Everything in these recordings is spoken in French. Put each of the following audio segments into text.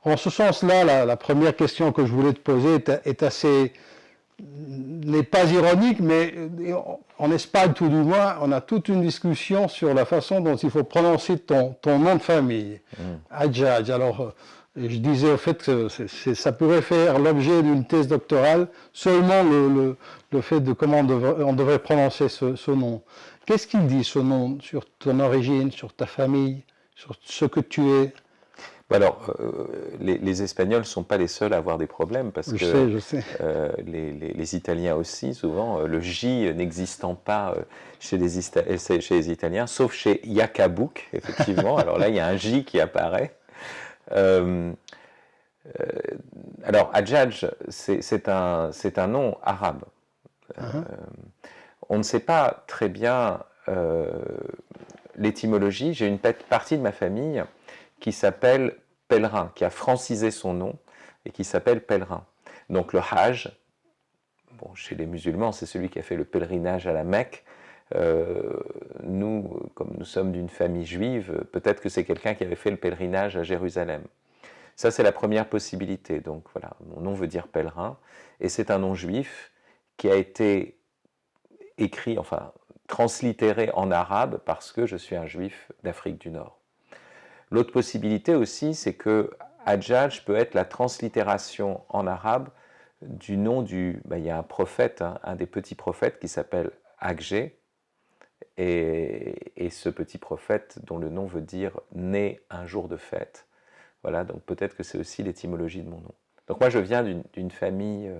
En ce sens-là, la première question que je voulais te poser est assez, n'est pas ironique, mais en Espagne, tout du moins, on a toute une discussion sur la façon dont il faut prononcer ton nom de famille, Hadjadj. Alors, je disais au fait que ça pourrait faire l'objet d'une thèse doctorale, seulement le fait de comment on devrait prononcer ce nom. Qu'est-ce qu'il dit, ce nom, sur ton origine, sur ta famille, sur ce que tu es? Alors, les Espagnols ne sont pas les seuls à avoir des problèmes parce que Je sais. les Italiens aussi, souvent, le J n'existant pas chez les Italiens, sauf chez Yakabuk, effectivement. Alors là, il y a un J qui apparaît. Alors, Hadjadj, c'est un nom arabe. On ne sait pas très bien l'étymologie. J'ai une partie de ma famille qui s'appelle Pèlerin, qui a francisé son nom et qui s'appelle Pèlerin. Donc le Hajj, bon, chez les musulmans, c'est celui qui a fait le pèlerinage à la Mecque. Nous, comme nous sommes d'une famille juive, peut-être que c'est quelqu'un qui avait fait le pèlerinage à Jérusalem. Ça, c'est la première possibilité. Donc voilà, mon nom veut dire pèlerin, et c'est un nom juif qui a été écrit, enfin translittéré en arabe parce que je suis un juif d'Afrique du Nord. L'autre possibilité aussi, c'est que Hadjadj peut être la translittération en arabe du nom il y a un prophète, un des petits prophètes qui s'appelle Agé, et ce petit prophète dont le nom veut dire « né un jour de fête ». Voilà, donc peut-être que c'est aussi l'étymologie de mon nom. Donc moi, je viens d'une famille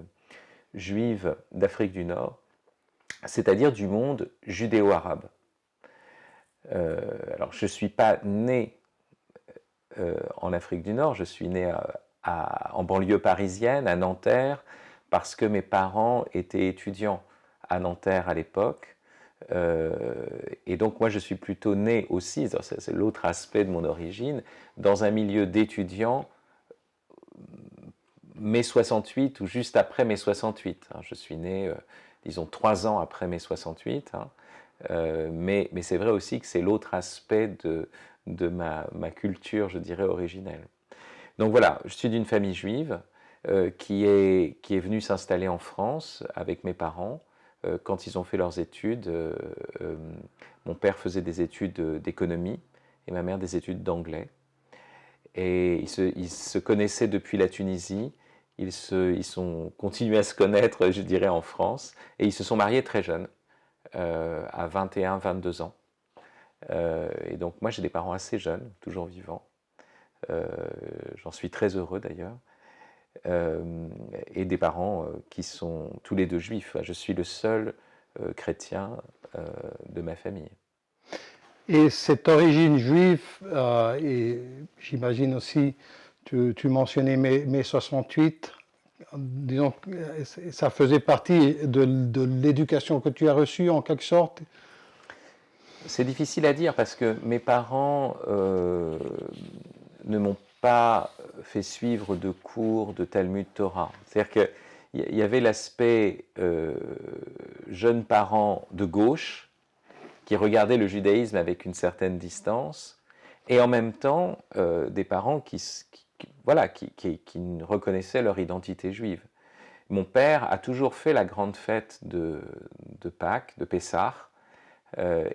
juive d'Afrique du Nord, c'est-à-dire du monde judéo-arabe. Alors, je ne suis pas né en Afrique du Nord, je suis né en banlieue parisienne, à Nanterre, parce que mes parents étaient étudiants à Nanterre à l'époque. Et donc moi je suis plutôt né aussi, c'est l'autre aspect de mon origine, dans un milieu d'étudiants mai 68 ou juste après mai 68. Je suis né, disons, 3 ans après mai 68. Mais c'est vrai aussi que c'est l'autre aspect de ma culture, je dirais, originelle. Donc voilà, je suis d'une famille juive qui est venue s'installer en France avec mes parents. Quand ils ont fait leurs études, mon père faisait des études d'économie et ma mère des études d'anglais. Et ils se connaissaient depuis la Tunisie, ils sont continués à se connaître, je dirais, en France, et ils se sont mariés très jeunes, à 21, 22 ans. Et donc moi j'ai des parents assez jeunes, toujours vivants. J'en suis très heureux d'ailleurs. Et des parents qui sont tous les deux juifs. Je suis le seul chrétien de ma famille. Et cette origine juive, et j'imagine aussi, tu mentionnais mai 68, disons, ça faisait partie de l'éducation que tu as reçue en quelque sorte? C'est difficile à dire parce que mes parents ne m'ont pas fait suivre de cours de Talmud Torah. C'est-à-dire qu'il y avait l'aspect jeunes parents de gauche qui regardaient le judaïsme avec une certaine distance, et en même temps des parents qui reconnaissaient leur identité juive. Mon père a toujours fait la grande fête de Pâques, de Pessah,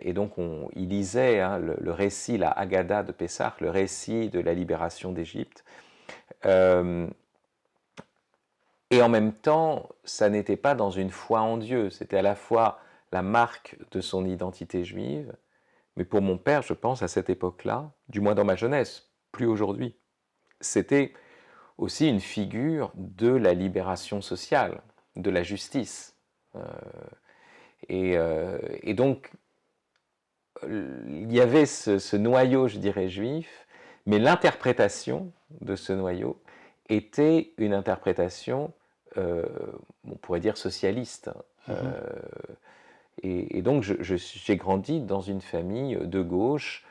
et donc il lisait le récit, la Haggadah de Pessah, le récit de la libération d'Égypte. Et en même temps, ça n'était pas dans une foi en Dieu, c'était à la fois la marque de son identité juive, mais pour mon père, je pense, à cette époque-là, du moins dans ma jeunesse, plus aujourd'hui, c'était aussi une figure de la libération sociale, de la justice. Et donc, il y avait ce noyau, je dirais, juif, mais l'interprétation de ce noyau était une interprétation, on pourrait dire, socialiste. Et donc, j'ai grandi dans une famille de gauche.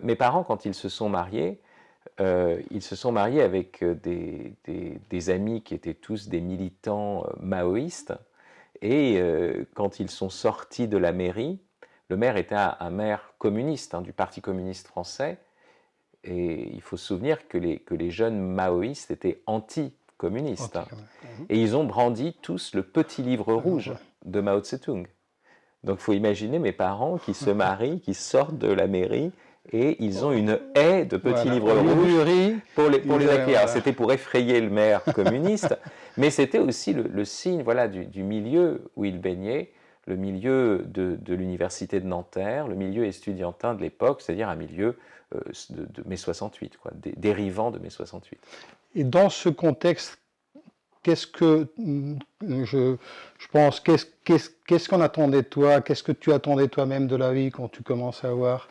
Mes parents, quand ils se sont mariés avec des amis qui étaient tous des militants maoïstes. Et quand ils sont sortis de la mairie, le maire était un maire communiste, du Parti communiste français, Et il faut se souvenir que les jeunes maoïstes étaient anti-communistes. Hein. Et ils ont brandi tous le petit livre rouge de Mao Tse-tung. Donc il faut imaginer mes parents qui se marient, qui sortent de la mairie, et ils ont une haie de petits livres rouges pour les accueillir. C'était pour effrayer le maire communiste, mais c'était aussi le signe voilà, du milieu où ils baignaient, le milieu de l'université de Nanterre, le milieu estudiantin de l'époque, c'est-à-dire un milieu de mai 68, quoi, dérivant de mai 68. Et dans ce contexte, qu'est-ce que je pense, qu'est-ce qu'on attendait de toi, qu'est-ce que tu attendais toi-même de la vie quand tu commences à avoir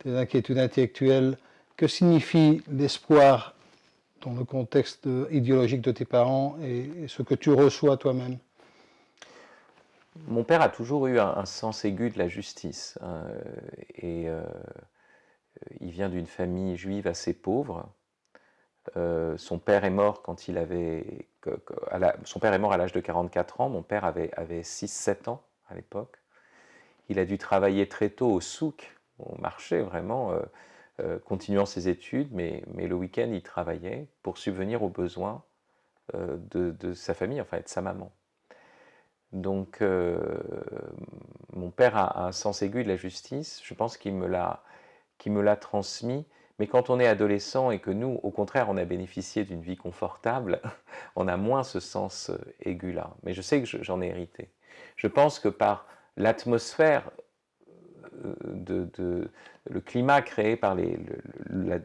des inquiétudes intellectuelles? Que signifie l'espoir dans le contexte idéologique de tes parents et ce que tu reçois toi-même? Mon père a toujours eu un sens aigu de la justice. Hein, et il vient d'une famille juive assez pauvre. Son père est mort quand il avait... son père est mort à l'âge de 44 ans. Mon père avait 6-7 ans à l'époque. Il a dû travailler très tôt au souk, au marché vraiment, continuant ses études, mais le week-end, il travaillait pour subvenir aux besoins de sa famille, enfin, et de sa maman. Donc, mon père a un sens aigu de la justice. Je pense qu'il me l'a transmis. Mais quand on est adolescent et que nous, au contraire, on a bénéficié d'une vie confortable, on a moins ce sens aigu-là. Mais je sais que j'en ai hérité. Je pense que par l'atmosphère, le climat créé par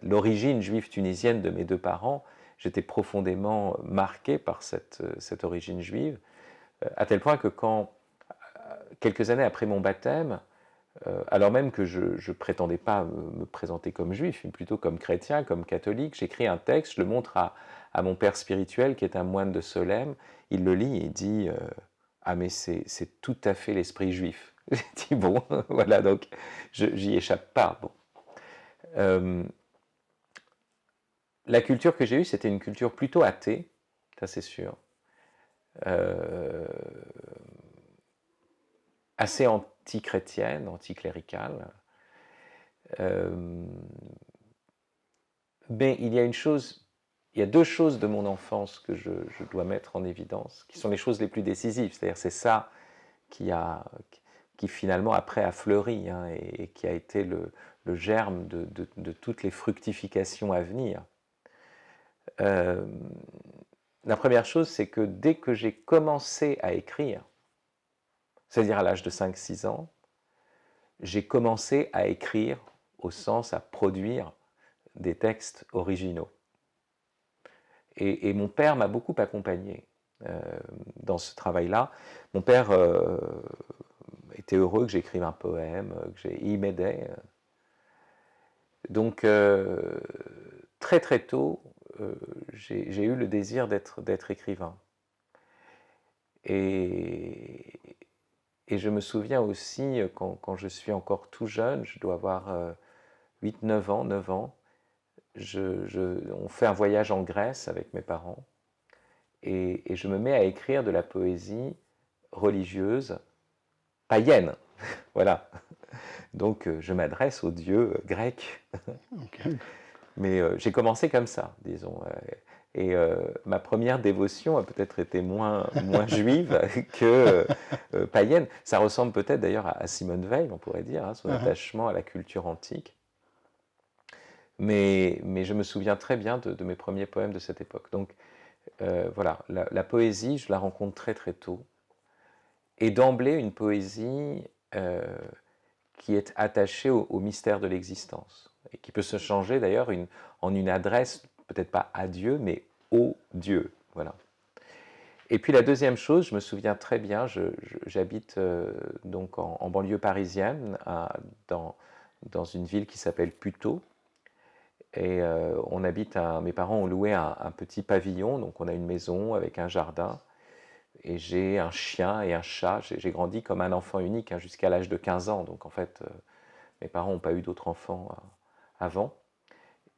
l'origine juive tunisienne de mes deux parents, j'étais profondément marqué par cette origine juive, à tel point que quelques années après mon baptême, alors même que je ne prétendais pas me présenter comme juif, mais plutôt comme chrétien, comme catholique, j'écris un texte, je le montre à mon père spirituel, qui est un moine de Solesmes, il le lit et il dit ah mais c'est tout à fait l'esprit juif. J'ai dit bon, voilà, donc j'y échappe pas. Bon. La culture que j'ai eue, c'était une culture plutôt athée, ça c'est sûr. Assez anti-chrétienne, anti-cléricale. Mais il y a deux choses de mon enfance que je dois mettre en évidence, qui sont les choses les plus décisives. C'est-à-dire c'est ça qui finalement après a fleuri hein, et qui a été le germe de toutes les fructifications à venir. La première chose, c'est que dès que j'ai commencé à écrire, c'est-à-dire à l'âge de 5-6 ans, j'ai commencé à écrire au sens à produire des textes originaux. Et mon père m'a beaucoup accompagné dans ce travail-là. Mon père était heureux que j'écrive un poème, il m'aidait. Donc très très tôt, j'ai eu le désir d'être écrivain. Et je me souviens aussi, quand je suis encore tout jeune, je dois avoir 8-9 ans, 9 ans, on fait un voyage en Grèce avec mes parents, et je me mets à écrire de la poésie religieuse, païenne, voilà. Donc je m'adresse aux dieux grecs. Okay. Mais j'ai commencé comme ça, disons. Et ma première dévotion a peut-être été moins juive que païenne. Ça ressemble peut-être d'ailleurs à Simone Veil, on pourrait dire, hein, son attachement à la culture antique. Mais je me souviens très bien de mes premiers poèmes de cette époque. Donc voilà, la poésie, je la rencontre très très tôt. Et d'emblée, une poésie qui est attachée au mystère de l'existence. Et qui peut se changer d'ailleurs en une adresse, peut-être pas à Dieu, mais au Dieu. Voilà. Et puis la deuxième chose, je me souviens très bien, j'habite donc en banlieue parisienne, dans une ville qui s'appelle Puteaux. Et mes parents ont loué un petit pavillon, donc on a une maison avec un jardin. Et j'ai un chien et un chat. J'ai grandi comme un enfant unique hein, jusqu'à l'âge de 15 ans. Donc en fait, mes parents n'ont pas eu d'autres enfants avant.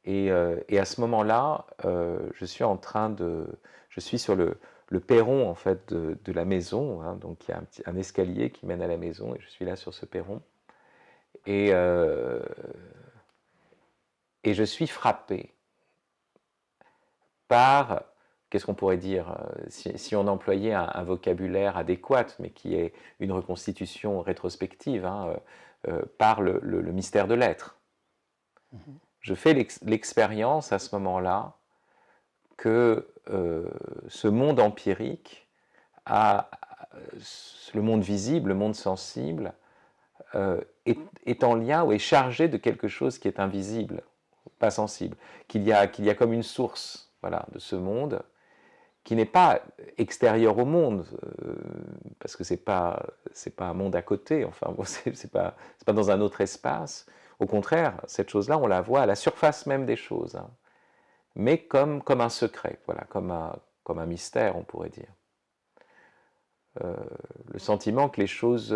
Et à ce moment-là, je suis sur le perron en fait de la maison. Hein, donc il y a un escalier qui mène à la maison et je suis là sur ce perron. Et Et je suis frappé par, qu'est-ce qu'on pourrait dire, si on employait un vocabulaire adéquat, mais qui est une reconstitution rétrospective, hein, par le mystère de l'être. Je fais l'expérience à ce moment-là que ce monde empirique le monde visible, le monde sensible, est en lien ou est chargé de quelque chose qui est invisible, pas sensible, qu'il y a comme une source, voilà, de ce monde qui n'est pas extérieur au monde, parce que c'est pas un monde à côté, enfin bon, c'est pas dans un autre espace. Au contraire, cette chose-là, on la voit à la surface même des choses, hein, mais comme un secret, voilà, comme un mystère, on pourrait dire. Le sentiment que les choses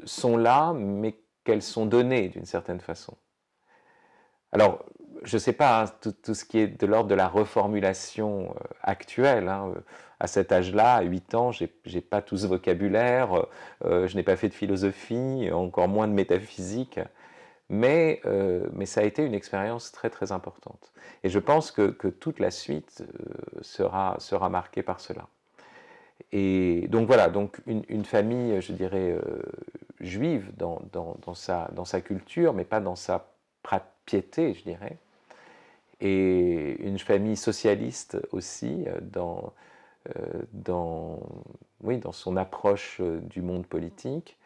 sont là, mais qu'elles sont données d'une certaine façon. Alors, je ne sais pas, hein, tout ce qui est de l'ordre de la reformulation actuelle, hein, à cet âge-là, à 8 ans, je n'ai pas tout ce vocabulaire, je n'ai pas fait de philosophie, encore moins de métaphysique, mais ça a été une expérience très très importante. Et je pense que toute la suite sera marquée par cela. Et donc voilà, donc une famille, je dirais, juive dans sa culture, mais pas dans sa piété, je dirais. Et une famille socialiste aussi dans son approche du monde politique.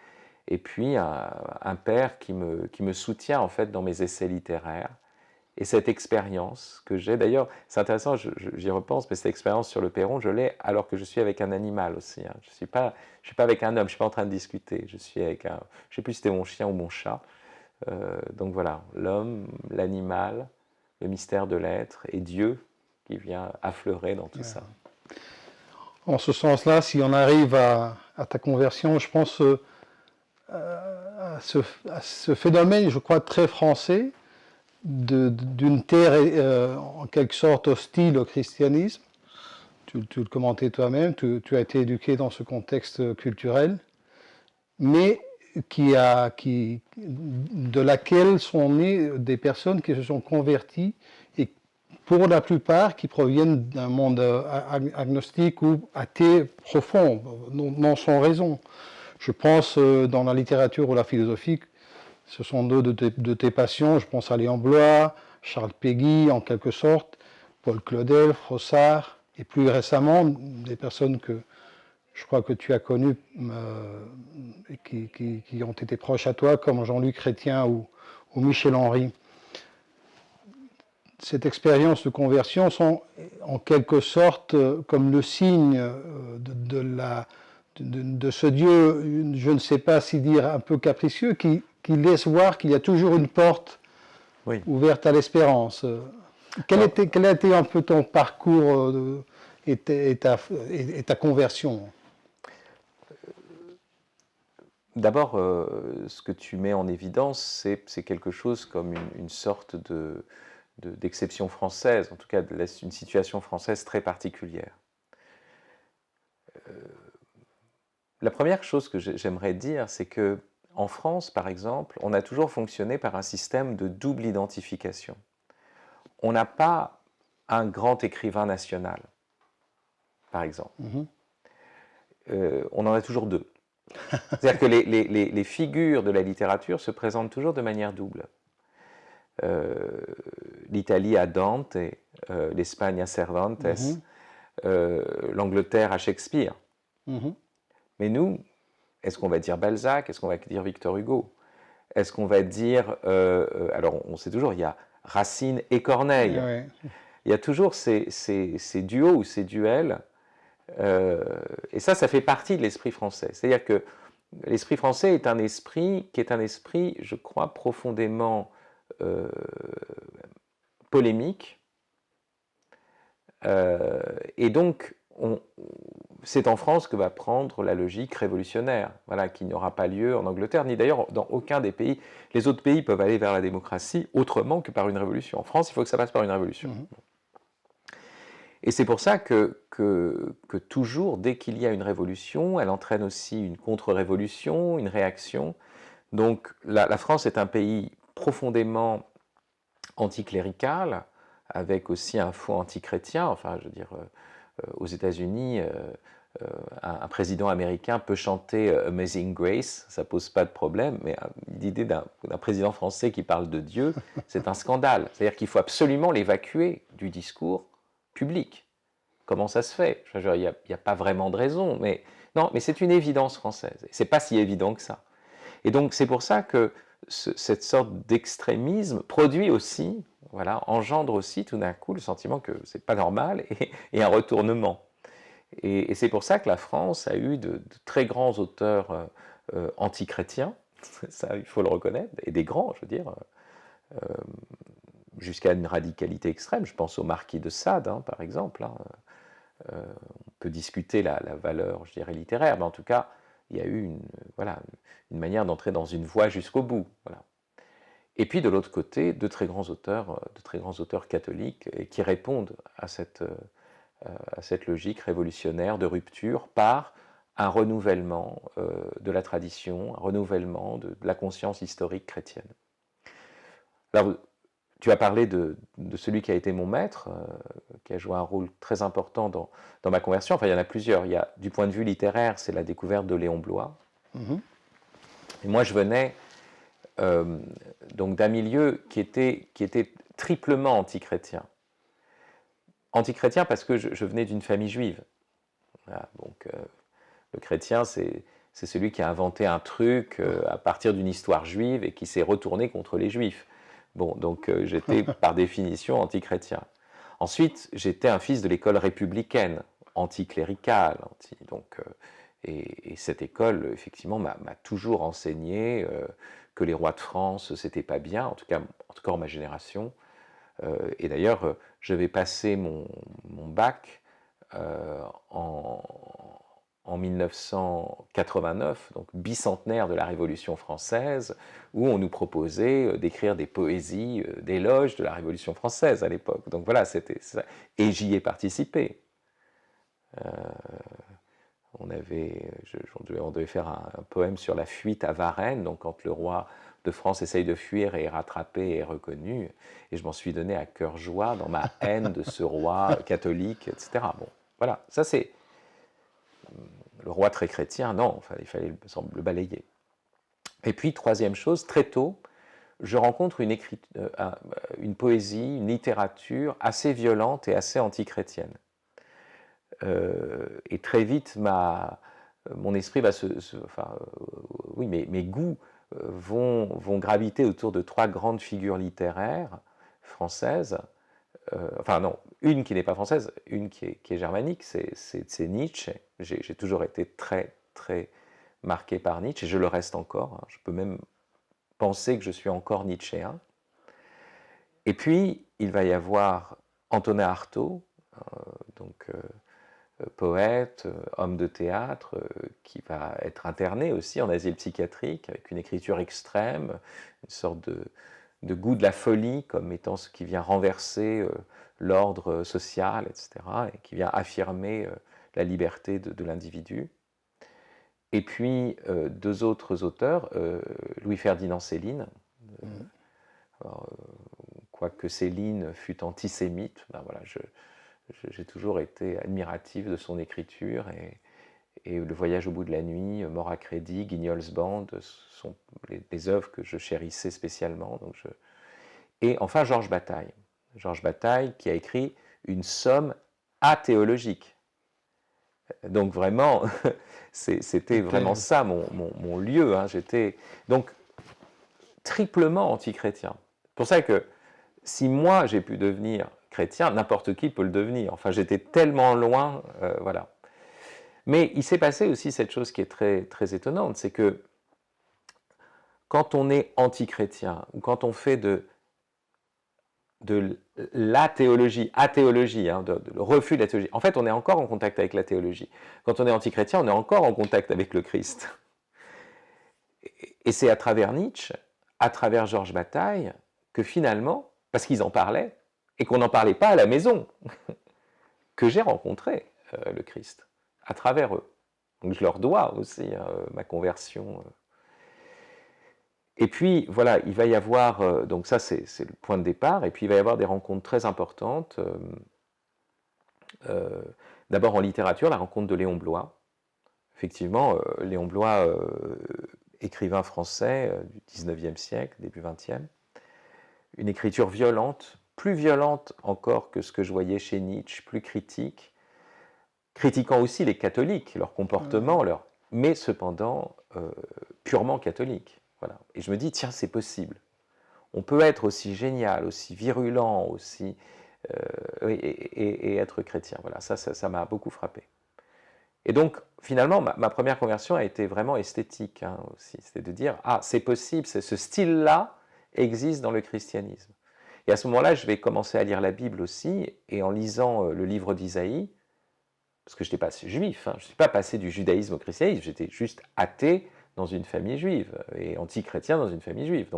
Et puis un père qui me soutient en fait dans mes essais littéraires. Et cette expérience que j'ai, d'ailleurs, c'est intéressant, j'y repense, mais cette expérience sur le perron, je l'ai alors que je suis avec un animal aussi. Hein. Je ne suis pas avec un homme, je ne suis pas en train de discuter. Je suis avec je ne sais plus si c'était mon chien ou mon chat. Donc voilà, l'homme, l'animal, le mystère de l'être et Dieu qui vient affleurer dans tout ça. En ce sens-là, si on arrive à ta conversion, je pense à ce phénomène, je crois, très français, d'une terre en quelque sorte hostile au christianisme. Tu le commentais toi-même, tu as été éduqué dans ce contexte culturel, mais de laquelle sont nées des personnes qui se sont converties et pour la plupart qui proviennent d'un monde agnostique ou athée profond, non sans raison. Je pense dans la littérature ou la philosophie, ce sont deux de tes passions, je pense à Léon Bloy, Charles Péguy en quelque sorte, Paul Claudel, Froissart, et plus récemment des personnes que je crois que tu as connues et qui ont été proches à toi, comme Jean-Luc Chrétien ou Michel Henry. Cette expérience de conversion sont en quelque sorte comme le signe de ce Dieu, je ne sais pas si dire un peu capricieux, qui laisse voir qu'il y a toujours une porte ouverte à l'espérance. Quel a été un peu ton parcours et ta conversion? D'abord, ce que tu mets en évidence, c'est quelque chose comme une sorte d'exception française, en tout cas une situation française très particulière. La première chose que j'aimerais dire, c'est que en France, par exemple, on a toujours fonctionné par un système de double identification. On n'a pas un grand écrivain national, par exemple. On en a toujours deux. C'est-à-dire que les figures de la littérature se présentent toujours de manière double. L'Italie à Dante, l'Espagne à Cervantes, l'Angleterre à Shakespeare. Mais nous, est-ce qu'on va dire Balzac? Est-ce qu'on va dire Victor Hugo? Est-ce qu'on va dire... alors, on sait toujours, il y a Racine et Corneille. Ouais. Il y a toujours ces duos ou ces duels. Et ça fait partie de l'esprit français. C'est-à-dire que l'esprit français est un esprit qui est un esprit, je crois, profondément polémique. Et donc, c'est en France que va prendre la logique révolutionnaire, voilà, qui n'aura pas lieu en Angleterre, ni d'ailleurs dans aucun des pays. Les autres pays peuvent aller vers la démocratie autrement que par une révolution. En France, il faut que ça passe par une révolution. Et c'est pour ça que toujours, dès qu'il y a une révolution, elle entraîne aussi une contre-révolution, une réaction. Donc la France est un pays profondément anticlérical, avec aussi un fond antichrétien. Enfin, je veux dire, aux États-Unis, un président américain peut chanter Amazing Grace, ça pose pas de problème, mais l'idée d'un président français qui parle de Dieu, c'est un scandale. C'est-à-dire qu'il faut absolument l'évacuer du discours public. Comment ça se fait? Il n'y a pas vraiment de raison, mais non, mais c'est une évidence française. C'est pas si évident que ça. Et donc c'est pour ça que cette sorte d'extrémisme produit aussi, voilà, engendre aussi tout d'un coup le sentiment que c'est pas normal et un retournement. Et c'est pour ça que la France a eu de très grands auteurs antichrétiens, ça il faut le reconnaître, et des grands, je veux dire, jusqu'à une radicalité extrême. Je pense au marquis de Sade, hein, par exemple. Hein. On peut discuter la valeur, je dirais, littéraire, mais en tout cas, il y a eu voilà, une manière d'entrer dans une voie jusqu'au bout. Voilà. Et puis de l'autre côté, de très grands auteurs catholiques qui répondent à cette logique révolutionnaire de rupture par un renouvellement de la tradition, un renouvellement de la conscience historique chrétienne. Alors, tu as parlé de celui qui a été mon maître, qui a joué un rôle très important dans ma conversion. Enfin, il y en a plusieurs. Il y a, du point de vue littéraire, c'est la découverte de Léon Bloy. Et moi, je venais donc d'un milieu qui était triplement antichrétien. Antichrétien parce que je venais d'une famille juive. Voilà, donc, le chrétien, c'est celui qui a inventé un truc à partir d'une histoire juive et qui s'est retourné contre les juifs. Bon, donc j'étais par définition antichrétien. Ensuite, j'étais un fils de l'école républicaine, anticléricale. Et cette école, effectivement, m'a toujours enseigné que les rois de France, c'était pas bien, en tout cas en ma génération. Et d'ailleurs, je vais passer mon bac en 1989, donc bicentenaire de la Révolution française, où on nous proposait d'écrire des poésies d'éloges de la Révolution française à l'époque. Donc voilà, c'était ça. Et j'y ai participé. On devait faire un poème sur la fuite à Varennes, donc quand le roi de France essaye de fuir et est rattrapé et est reconnu, et je m'en suis donné à cœur joie dans ma haine de ce roi catholique, etc. Bon, voilà, ça c'est le roi très chrétien, non, enfin, il fallait le balayer. Et puis, troisième chose, très tôt, je rencontre une poésie, une littérature assez violente et assez antichrétienne. Et très vite, mon esprit va oui, mes goûts vont graviter autour de trois grandes figures littéraires françaises. Enfin non, une qui n'est pas française, une qui est germanique, c'est Nietzsche. J'ai toujours été très, très marqué par Nietzsche, et je le reste encore. Hein. Je peux même penser que je suis encore nietzschéen. Et puis, il va y avoir Antonin Artaud, poète, homme de théâtre, qui va être interné aussi en asile psychiatrique, avec une écriture extrême, une sorte de goût de la folie, comme étant ce qui vient renverser l'ordre social, etc., et qui vient affirmer la liberté de l'individu. Et puis, deux autres auteurs, Louis-Ferdinand Céline, quoique Céline fût antisémite, ben voilà, j'ai toujours été admiratif de son écriture, et Le Voyage au bout de la nuit, Mort à crédit, Guignol's Band sont les œuvres que je chérissais spécialement. Et enfin Georges Bataille. Georges Bataille qui a écrit une somme athéologique. Donc vraiment, c'était vraiment ça mon lieu. Hein. J'étais donc triplement antichrétien. C'est pour ça que si moi j'ai pu devenir chrétien, n'importe qui peut le devenir. Enfin, j'étais tellement loin, voilà. Mais il s'est passé aussi cette chose qui est très, très étonnante, c'est que quand on est anti-chrétien, ou quand on fait de la théologie, athéologie, hein, le refus de la théologie, en fait, on est encore en contact avec la théologie. Quand on est anti-chrétien, on est encore en contact avec le Christ. Et c'est à travers Nietzsche, à travers Georges Bataille, que finalement, parce qu'ils en parlaient, et qu'on n'en parlait pas à la maison, que j'ai rencontré le Christ, à travers eux. Donc je leur dois aussi ma conversion. Et puis, voilà, il va y avoir, donc ça c'est le point de départ, et puis il va y avoir des rencontres très importantes. D'abord en littérature, la rencontre de Léon Bloy. Effectivement, Léon Bloy, écrivain français du 19e siècle, début 20e, une écriture violente, plus violente encore que ce que je voyais chez Nietzsche, plus critique, critiquant aussi les catholiques, leur comportement, mais cependant purement catholique. Voilà. Et je me dis, tiens, c'est possible. On peut être aussi génial, aussi virulent, aussi et être chrétien. Voilà, ça m'a beaucoup frappé. Et donc, finalement, ma première conversion a été vraiment esthétique aussi. C'était de dire, ah, c'est possible, ce style-là existe dans le christianisme. Et à ce moment-là, je vais commencer à lire la Bible aussi, et en lisant le livre d'Isaïe, parce que je n'étais pas juif, je ne suis pas passé du judaïsme au christianisme, j'étais juste athée dans une famille juive, et anti-chrétien dans une famille juive.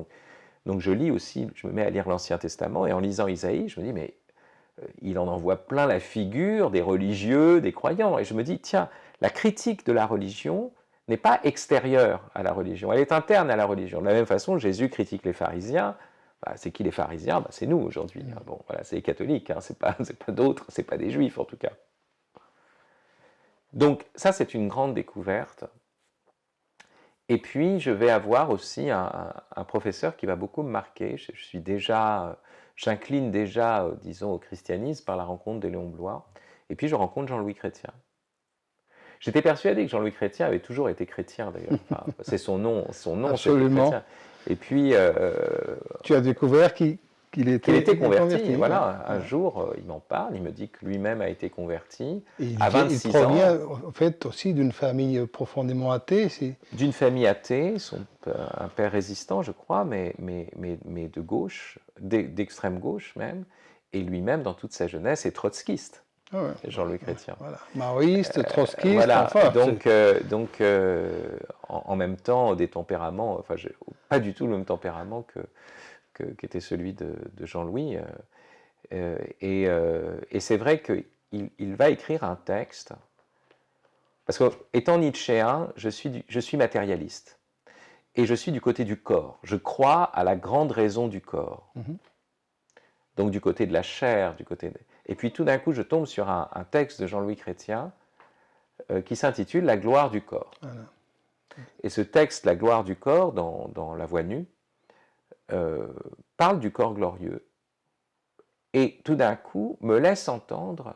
Donc je lis aussi, je me mets à lire l'Ancien Testament, et en lisant Isaïe, je me dis, mais il en envoie plein la figure des religieux, des croyants. Et je me dis, tiens, la critique de la religion n'est pas extérieure à la religion, elle est interne à la religion. De la même façon, Jésus critique les pharisiens. C'est qui les pharisiens? C'est nous aujourd'hui. Bon, voilà, c'est les catholiques, c'est pas d'autres, c'est pas des juifs en tout cas. Donc ça, c'est une grande découverte. Et puis, je vais avoir aussi un professeur qui va beaucoup me marquer. J'incline déjà, disons, au christianisme par la rencontre de Léon Bloy. Et puis, je rencontre Jean-Louis Chrétien. J'étais persuadé que Jean-Louis Chrétien avait toujours été chrétien, d'ailleurs. Enfin, c'est son nom, Absolument. Chrétien. Et puis... tu as découvert qu'il était converti. Voilà, un jour, il m'en parle, il me dit que lui-même a été converti à 26 ans. Il provient en fait aussi d'une famille profondément athée. D'une famille athée, un père résistant, je crois, mais de gauche, d'extrême gauche même, et lui-même, dans toute sa jeunesse, est trotskiste. Jean-Louis Chrétien. Voilà. Maoïste, trotskiste, voilà. enfin. Donc en même temps, des tempéraments, enfin, pas du tout le même tempérament qu'était celui de Jean-Louis. Et c'est vrai qu'il va écrire un texte, parce qu'étant nietzschéen, je suis matérialiste, et je suis du côté du corps. Je crois à la grande raison du corps. Donc du côté de la chair, Et puis tout d'un coup, je tombe sur un texte de Jean-Louis Chrétien qui s'intitule « La gloire du corps ». Voilà. Et ce texte, « La gloire du corps », dans La Voix nue, parle du corps glorieux. Et tout d'un coup, me laisse entendre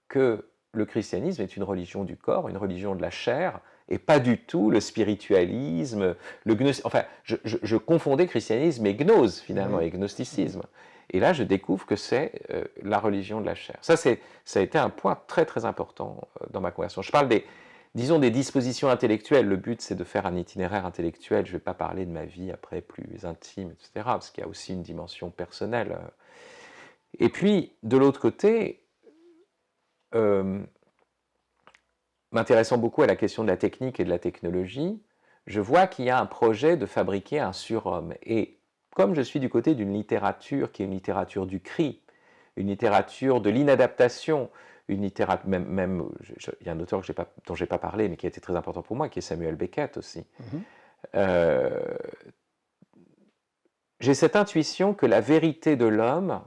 que le christianisme est une religion du corps, une religion de la chair, et pas du tout le spiritualisme, le gnosticisme. Enfin, je confondais christianisme et gnose, finalement, et gnosticisme. Et là, je découvre que c'est la religion de la chair. Ça a été un point très, très important dans ma conversion. Je parle des dispositions intellectuelles. Le but, c'est de faire un itinéraire intellectuel. Je ne vais pas parler de ma vie après plus intime, etc., parce qu'il y a aussi une dimension personnelle. Et puis, de l'autre côté, m'intéressant beaucoup à la question de la technique et de la technologie, je vois qu'il y a un projet de fabriquer un surhomme. Et comme je suis du côté d'une littérature qui est une littérature du cri, une littérature de l'inadaptation, une littérature, même il y a un auteur dont je n'ai pas parlé, mais qui a été très important pour moi, qui est Samuel Beckett aussi. J'ai cette intuition que la vérité de l'homme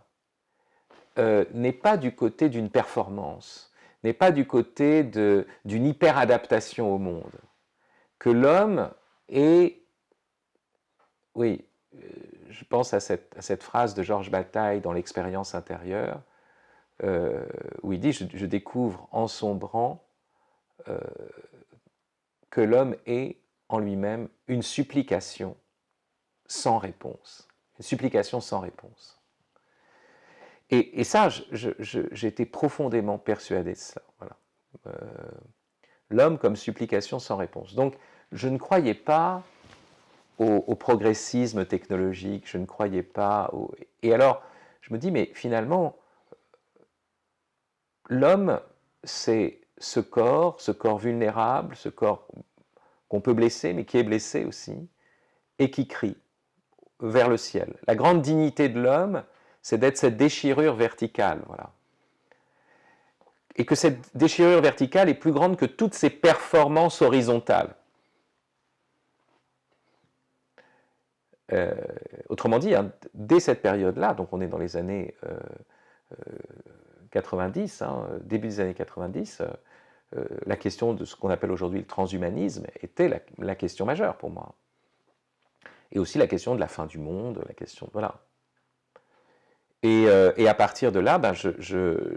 n'est pas du côté d'une performance, n'est pas du côté d'une hyper-adaptation au monde. Que l'homme est... Oui, je pense à cette phrase de Georges Bataille dans L'Expérience intérieure, où il dit « Je découvre en sombrant que l'homme est en lui-même une supplication sans réponse. » Une supplication sans réponse. Et ça, j'étais profondément persuadé de ça. Voilà. L'homme comme supplication sans réponse. Donc, je ne croyais pas au progressisme technologique, je ne croyais pas au... Et alors, je me dis, mais finalement, l'homme, c'est ce corps vulnérable, ce corps qu'on peut blesser, mais qui est blessé aussi, et qui crie vers le ciel. La grande dignité de l'homme, c'est d'être cette déchirure verticale, voilà. Et que cette déchirure verticale est plus grande que toutes ces performances horizontales. Autrement dit, hein, dès cette période-là, donc on est dans les années 90, hein, début des années 90, la question de ce qu'on appelle aujourd'hui le transhumanisme était la question majeure pour moi. Et aussi la question de la fin du monde, la question... Voilà. Et à partir de là, ben, je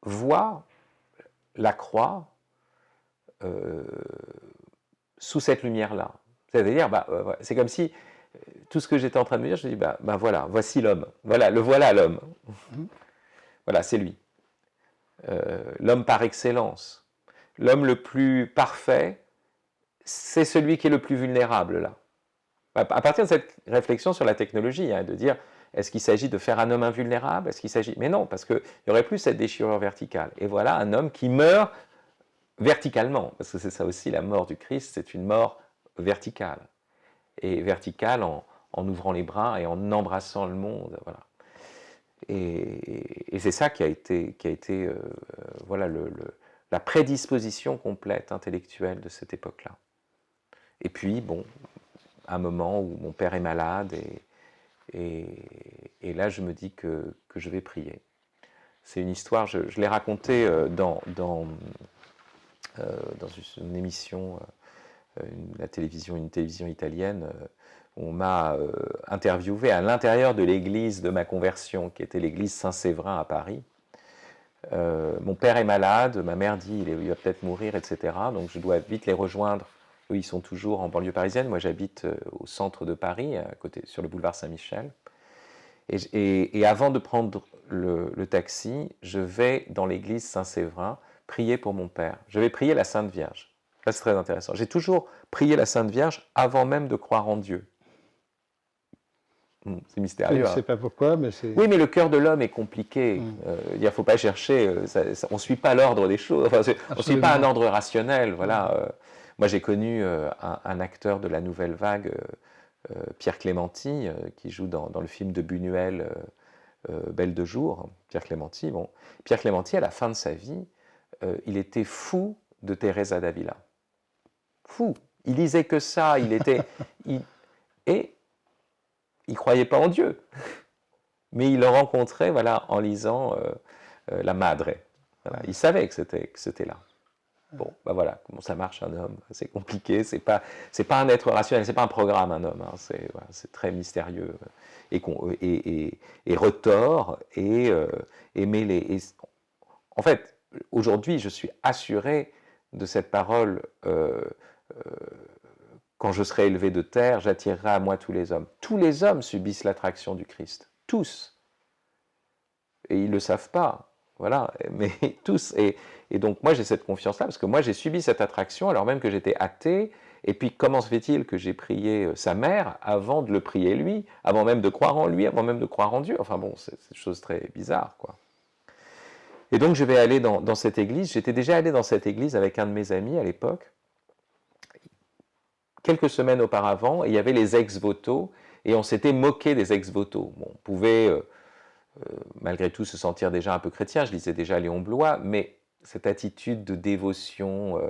vois la croix sous cette lumière-là. C'est-à-dire, c'est comme si tout ce que j'étais en train de me dire, je me dis, voilà, voici l'homme. Voilà l'homme. Voilà, c'est lui. L'homme par excellence. L'homme le plus parfait, c'est celui qui est le plus vulnérable, là. À partir de cette réflexion sur la technologie, hein, de dire, est-ce qu'il s'agit de faire un homme invulnérable? Est-ce qu'il s'agit... Mais non, parce qu'il n'y aurait plus cette déchirure verticale. Et voilà un homme qui meurt verticalement, parce que c'est ça aussi, la mort du Christ, c'est une mort verticale. Et verticale en ouvrant les bras et en embrassant le monde, voilà. Et c'est ça qui a été voilà, la prédisposition complète intellectuelle de cette époque-là. Et puis, bon, un moment où mon père est malade, et là, je me dis que je vais prier. C'est une histoire, je l'ai racontée dans une émission, une télévision italienne, on m'a interviewé à l'intérieur de l'église de ma conversion, qui était l'église Saint-Séverin à Paris. Mon père est malade, ma mère dit il va peut-être mourir, etc. Donc je dois vite les rejoindre. Eux, ils sont toujours en banlieue parisienne. Moi, j'habite au centre de Paris, à côté, sur le boulevard Saint-Michel. Et avant de prendre le taxi, je vais dans l'église Saint-Séverin prier pour mon père. Je vais prier la Sainte Vierge. Ça, c'est très intéressant. J'ai toujours prié la Sainte Vierge avant même de croire en Dieu. C'est mystérieux. Je ne sais pas pourquoi, mais c'est... Oui, mais le cœur de l'homme est compliqué. Il ne faut pas chercher. On ne suit pas l'ordre des choses. Enfin, on ne suit pas un ordre rationnel. Voilà. Moi, j'ai connu un acteur de la Nouvelle Vague, Pierre Clémenti, qui joue dans le film de Buñuel, Belle de jour. Pierre Clémenti. Bon. Pierre Clémenti, à la fin de sa vie, il était fou de Teresa d'Avila. Fou. Il lisait que ça. Il était... Et il ne croyait pas en Dieu, mais il le rencontrait, voilà, en lisant La Madre. Voilà. Il savait que c'était là. Bon, voilà, comment ça marche un homme, c'est compliqué, c'est pas un être rationnel, c'est pas un programme un homme, hein. C'est très mystérieux et retors et mêlé. En fait, aujourd'hui, je suis assuré de cette parole. Quand je serai élevé de terre, j'attirerai à moi tous les hommes. Tous les hommes subissent l'attraction du Christ. Tous. Et ils ne le savent pas. Voilà. Mais tous. Et donc, moi, j'ai cette confiance-là, parce que moi, j'ai subi cette attraction, alors même que j'étais athée. Et puis, comment se fait-il que j'ai prié sa mère avant de le prier lui, avant même de croire en lui, avant même de croire en Dieu? Enfin bon, c'est une chose très bizarre, quoi. Et donc, je vais aller dans cette église. J'étais déjà allé dans cette église avec un de mes amis à l'époque, quelques semaines auparavant, et il y avait les ex-voto, et on s'était moqué des ex-voto. Bon, on pouvait, malgré tout, se sentir déjà un peu chrétien, je lisais déjà Léon Bloy, mais cette attitude de dévotion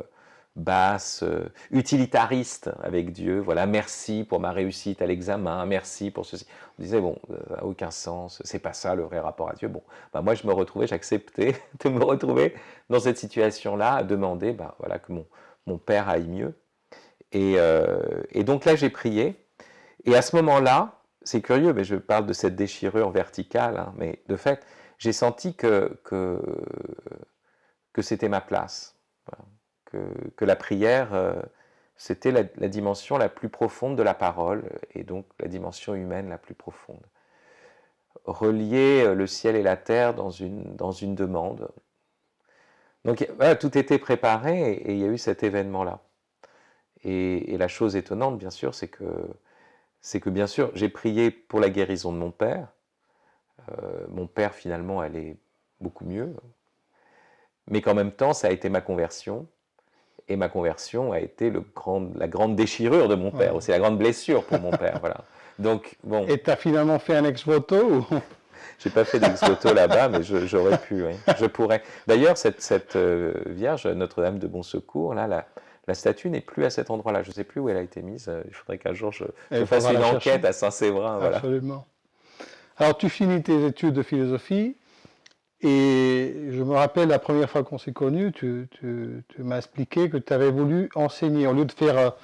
basse, utilitariste avec Dieu, voilà, merci pour ma réussite à l'examen, merci pour ceci. On disait, bon, ça n'a aucun sens, c'est pas ça le vrai rapport à Dieu. Bon, moi je me retrouvais, j'acceptais de me retrouver dans cette situation-là, à demander voilà, que mon père aille mieux. Et donc là, j'ai prié. Et à ce moment-là, c'est curieux, mais je parle de cette déchirure verticale, hein, mais de fait, j'ai senti que c'était ma place. Voilà. Que la prière, c'était la dimension la plus profonde de la parole, et donc la dimension humaine la plus profonde. Relier le ciel et la terre dans une demande. Donc voilà, tout était préparé, et il y a eu cet événement-là. Et la chose étonnante, bien sûr, c'est que bien sûr, j'ai prié pour la guérison de mon père. Mon père, finalement, allait beaucoup mieux. Mais qu'en même temps, ça a été ma conversion. Et ma conversion a été la grande déchirure de mon père, aussi la grande blessure pour mon père. Voilà. Donc, bon. Et tu as finalement fait un ex-voto ou... J'ai pas fait d'ex-voto là-bas, mais j'aurais pu, oui. Je pourrais. D'ailleurs, cette Vierge, Notre-Dame de Bon Secours, là, la statue n'est plus à cet endroit-là. Je ne sais plus où elle a été mise. Il faudrait qu'un jour je Il fasse faudra une la enquête chercher. à Saint-Séverin. Voilà. Absolument. Alors, tu finis tes études de philosophie, et je me rappelle la première fois qu'on s'est connus, tu m'as expliqué que tu avais voulu enseigner. Au lieu de faire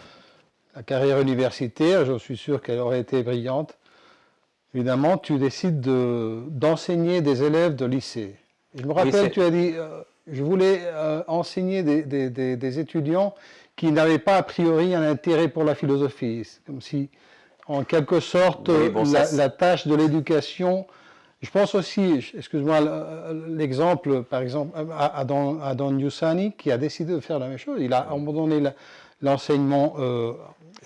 la carrière universitaire, je suis sûr qu'elle aurait été brillante, évidemment, tu décides d'enseigner des élèves de lycée. Et je me rappelle, tu as dit, je voulais enseigner des étudiants qui n'avaient pas a priori un intérêt pour la philosophie. C'est comme si, en quelque sorte, Oui, bon, la tâche de l'éducation. Je pense aussi, excuse-moi, l'exemple, par exemple, à Don Giussani, qui a décidé de faire la même chose. Il a abandonné l'enseignement,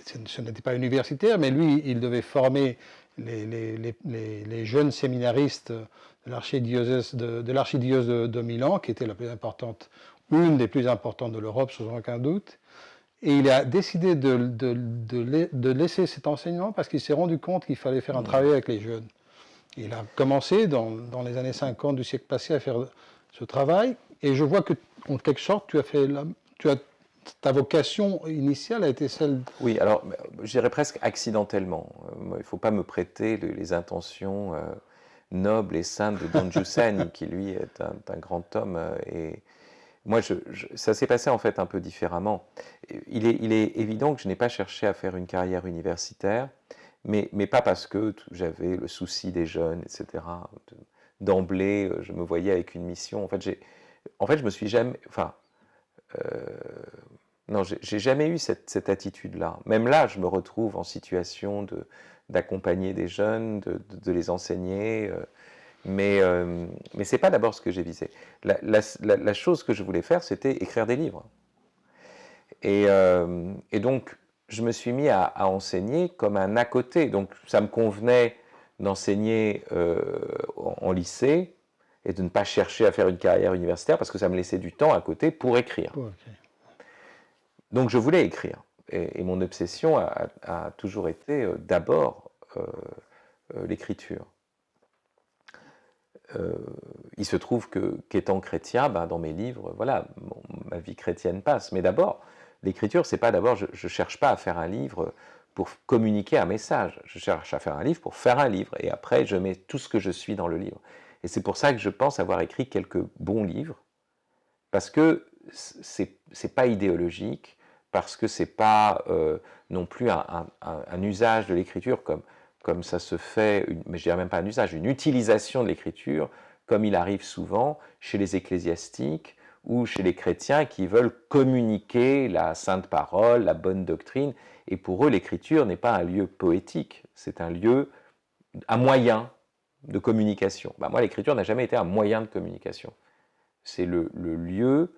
ce n'était pas universitaire, mais lui, il devait former les jeunes séminaristes de l'archidiocèse de Milan, qui était la plus importante, une des plus importantes de l'Europe, sans aucun doute. Et il a décidé de laisser cet enseignement parce qu'il s'est rendu compte qu'il fallait faire un travail avec les jeunes. Il a commencé dans les années 50 du siècle passé à faire ce travail, et je vois que, en quelque sorte, ta vocation initiale a été celle... Oui, alors je dirais presque accidentellement. Il ne faut pas me prêter les intentions nobles et saintes de Don Giussani, qui lui est un grand homme. Et moi, ça s'est passé en fait un peu différemment. Il est évident que je n'ai pas cherché à faire une carrière universitaire, mais pas parce que j'avais le souci des jeunes, etc. D'emblée, je me voyais avec une mission. En fait, je me suis jamais... Enfin, non, j'ai jamais eu cette attitude-là. Même là, je me retrouve en situation d'accompagner des jeunes, de les enseigner, mais c'est pas d'abord ce que j'ai visé. La chose que je voulais faire, c'était écrire des livres. Et donc, je me suis mis à enseigner comme un à côté. Donc, ça me convenait d'enseigner en lycée et de ne pas chercher à faire une carrière universitaire parce que ça me laissait du temps à côté pour écrire. Okay. Donc je voulais écrire. Et mon obsession a toujours été d'abord l'écriture. Il se trouve qu'étant chrétien, dans mes livres, voilà, ma vie chrétienne passe. Mais d'abord, l'écriture, c'est pas d'abord, je ne cherche pas à faire un livre pour communiquer un message. Je cherche à faire un livre pour faire un livre. Et après, je mets tout ce que je suis dans le livre. Et c'est pour ça que je pense avoir écrit quelques bons livres, parce que c'est pas idéologique, parce que c'est pas non plus un usage de l'écriture comme ça se fait, mais je dirais même pas un usage, une utilisation de l'écriture, comme il arrive souvent chez les ecclésiastiques ou chez les chrétiens qui veulent communiquer la sainte parole, la bonne doctrine, et pour eux l'écriture n'est pas un lieu poétique, c'est un moyen de communication. Moi, l'écriture n'a jamais été un moyen de communication. C'est le lieu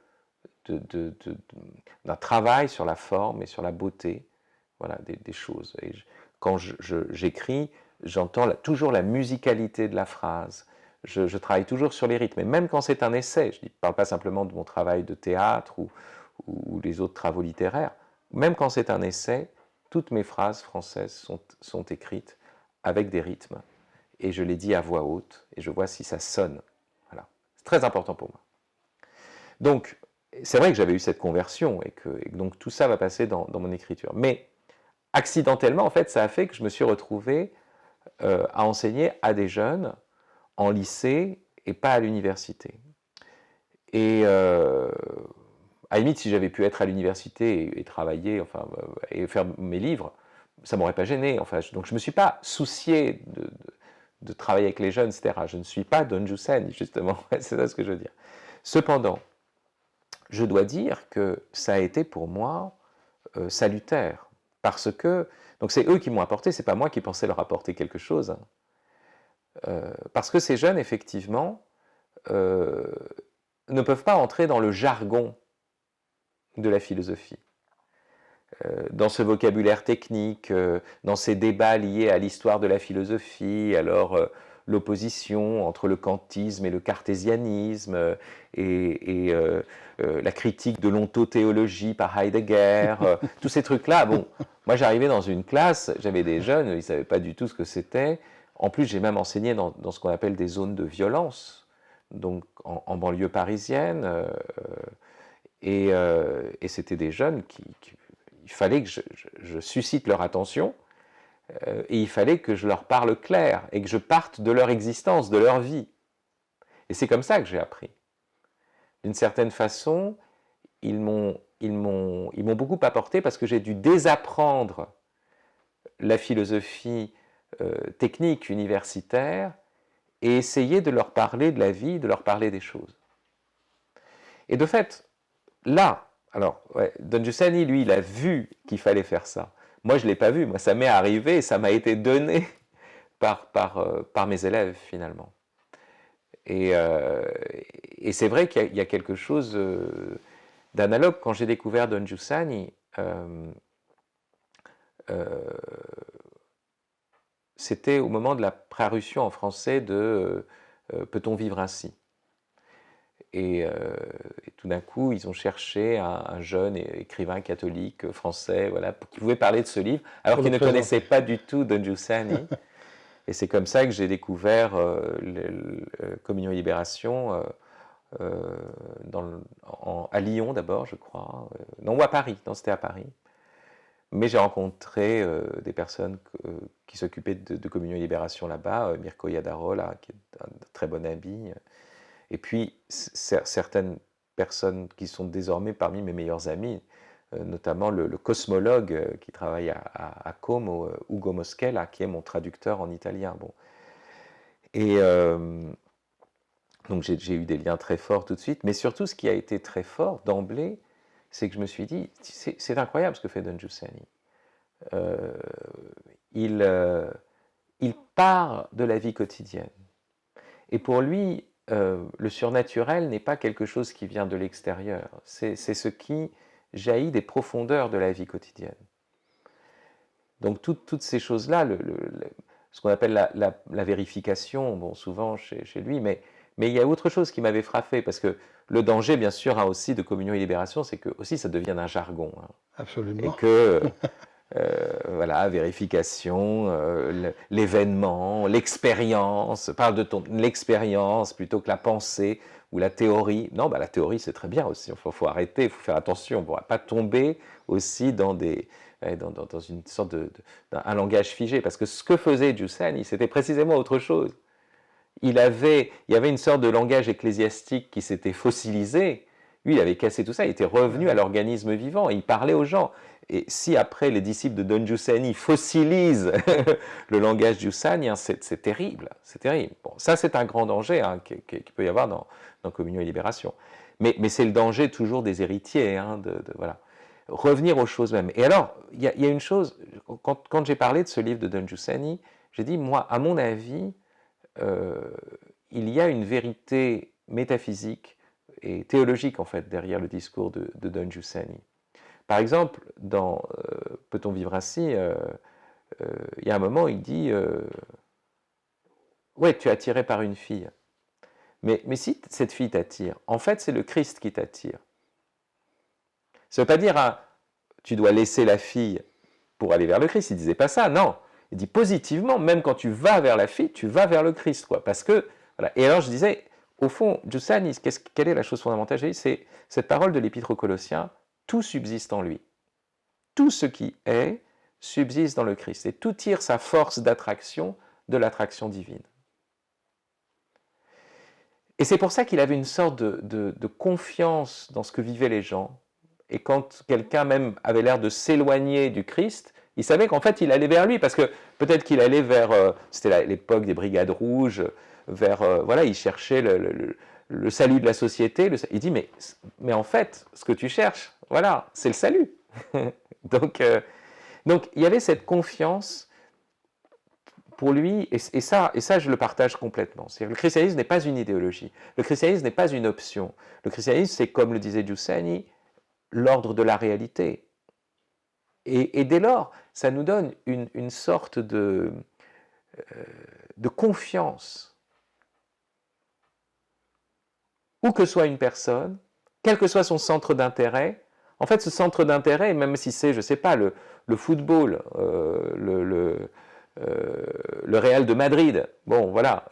d'un travail sur la forme et sur la beauté, voilà, des choses. Et quand j'écris, j'entends toujours la musicalité de la phrase. Je travaille toujours sur les rythmes. Et même quand c'est un essai, je ne parle pas simplement de mon travail de théâtre ou les autres travaux littéraires, même quand c'est un essai, toutes mes phrases françaises sont écrites avec des rythmes. Et je les dis à voix haute, et je vois si ça sonne. Voilà. C'est très important pour moi. Donc, c'est vrai que j'avais eu cette conversion, et donc tout ça va passer dans mon écriture. Mais, accidentellement, en fait, ça a fait que je me suis retrouvé à enseigner à des jeunes en lycée et pas à l'université. Et à la limite, si j'avais pu être à l'université et travailler, enfin, et faire mes livres, ça ne m'aurait pas gêné. Enfin, donc je ne me suis pas soucié de travailler avec les jeunes, etc. Je ne suis pas Don Giussani, justement, c'est ça ce que je veux dire. Cependant, je dois dire que ça a été pour moi salutaire, parce que, donc c'est eux qui m'ont apporté, c'est pas moi qui pensais leur apporter quelque chose, parce que ces jeunes, effectivement, ne peuvent pas entrer dans le jargon de la philosophie, dans ce vocabulaire technique, dans ces débats liés à l'histoire de la philosophie, alors l'opposition entre le kantisme et le cartésianisme, et la critique de l'ontothéologie par Heidegger, tous ces trucs-là. Bon, moi j'arrivais dans une classe, j'avais des jeunes, ils ne savaient pas du tout ce que c'était. En plus, j'ai même enseigné dans ce qu'on appelle des zones de violence, donc en banlieue parisienne, et c'était des jeunes il fallait que je suscite leur attention, et il fallait que je leur parle clair, et que je parte de leur existence, de leur vie. Et c'est comme ça que j'ai appris. D'une certaine façon, ils m'ont beaucoup apporté parce que j'ai dû désapprendre la philosophie technique universitaire et essayer de leur parler de la vie, de leur parler des choses. Et de fait, là, alors, ouais, Don Giussani, lui, il a vu qu'il fallait faire ça. Moi, je ne l'ai pas vu. Moi, ça m'est arrivé et ça m'a été donné par mes élèves, finalement. Et c'est vrai qu'il y a quelque chose d'analogue. Quand j'ai découvert Don Giussani, c'était au moment de la parution en français de Peut-on vivre ainsi ? Et tout d'un coup, ils ont cherché un jeune écrivain catholique français, voilà, qui pouvait parler de ce livre, alors qu'il ne connaissait pas du tout Don Giussani. Et c'est comme ça que j'ai découvert Communion et Libération à Lyon d'abord, je crois. Non, ou à Paris. Non, c'était à Paris. Mais j'ai rencontré des personnes qui s'occupaient de Communion et Libération là-bas, Mirko Iadarola, qui est un très bon ami. Et puis, certaines personnes qui sont désormais parmi mes meilleurs amis, notamment le cosmologue qui travaille à Como, Ugo Moschella, qui est mon traducteur en italien. Bon. Et donc, j'ai eu des liens très forts tout de suite. Mais surtout, ce qui a été très fort d'emblée, c'est que je me suis dit, c'est incroyable ce que fait Don Giussani. Il part de la vie quotidienne. Et pour lui, le surnaturel n'est pas quelque chose qui vient de l'extérieur, c'est ce qui jaillit des profondeurs de la vie quotidienne. Donc toutes ces choses-là, ce qu'on appelle la vérification, bon, souvent chez lui, mais il y a autre chose qui m'avait frappé, parce que le danger, bien sûr, aussi de Communion et Libération, c'est que aussi ça devienne un jargon. Hein. Absolument. Et que... voilà, vérification, l'événement, l'expérience, parle de l'expérience plutôt que la pensée ou la théorie. Non, bah, la théorie c'est très bien aussi, il faut arrêter, il faut faire attention, on ne va pas tomber aussi dans une sorte un langage figé, parce que ce que faisait Giussani, c'était précisément autre chose. Il y avait une sorte de langage ecclésiastique qui s'était fossilisé. Lui, il avait cassé tout ça, il était revenu à l'organisme vivant, et il parlait aux gens. Et si après les disciples de Don Giussani fossilisent le langage Giussani, hein, c'est terrible, c'est terrible. Bon, ça c'est un grand danger hein, qu'il peut y avoir dans Communion et Libération. Mais c'est le danger toujours des héritiers, hein, voilà. Revenir aux choses mêmes. Et alors, il y a une chose, quand j'ai parlé de ce livre de Don Giussani, j'ai dit, moi, à mon avis, il y a une vérité métaphysique et théologique en fait derrière le discours de Don Giussani. Par exemple, dans Peut-on vivre ainsi, il y a un moment où il dit ouais, tu es attiré par une fille. Mais si cette fille t'attire, en fait, c'est le Christ qui t'attire. Ça ne veut pas dire tu dois laisser la fille pour aller vers le Christ. Il ne disait pas ça, non. Il dit positivement, même quand tu vas vers la fille, tu vas vers le Christ. Quoi, parce que, voilà. Et alors je disais, au fond, Giussani, quelle est la chose fondamentale? C'est cette parole de l'Épître aux Colossiens, tout subsiste en lui. Tout ce qui est subsiste dans le Christ. Et tout tire sa force d'attraction de l'attraction divine. Et c'est pour ça qu'il avait une sorte de confiance dans ce que vivaient les gens. Et quand quelqu'un même avait l'air de s'éloigner du Christ, il savait qu'en fait il allait vers lui, parce que peut-être qu'il allait vers, c'était l'époque des brigades rouges, vers, voilà, il cherchait le salut de la société. Il dit, mais en fait, ce que tu cherches, voilà, c'est le salut. Donc il y avait cette confiance pour lui, et ça je le partage complètement. C'est-à-dire, le christianisme n'est pas une idéologie, le christianisme n'est pas une option. Le christianisme, c'est, comme le disait Giussani, l'ordre de la réalité. Et dès lors, ça nous donne une sorte de confiance. Où que soit une personne, quel que soit son centre d'intérêt, en fait, ce centre d'intérêt, même si c'est, je ne sais pas, le football, le le Real de Madrid. Bon, voilà,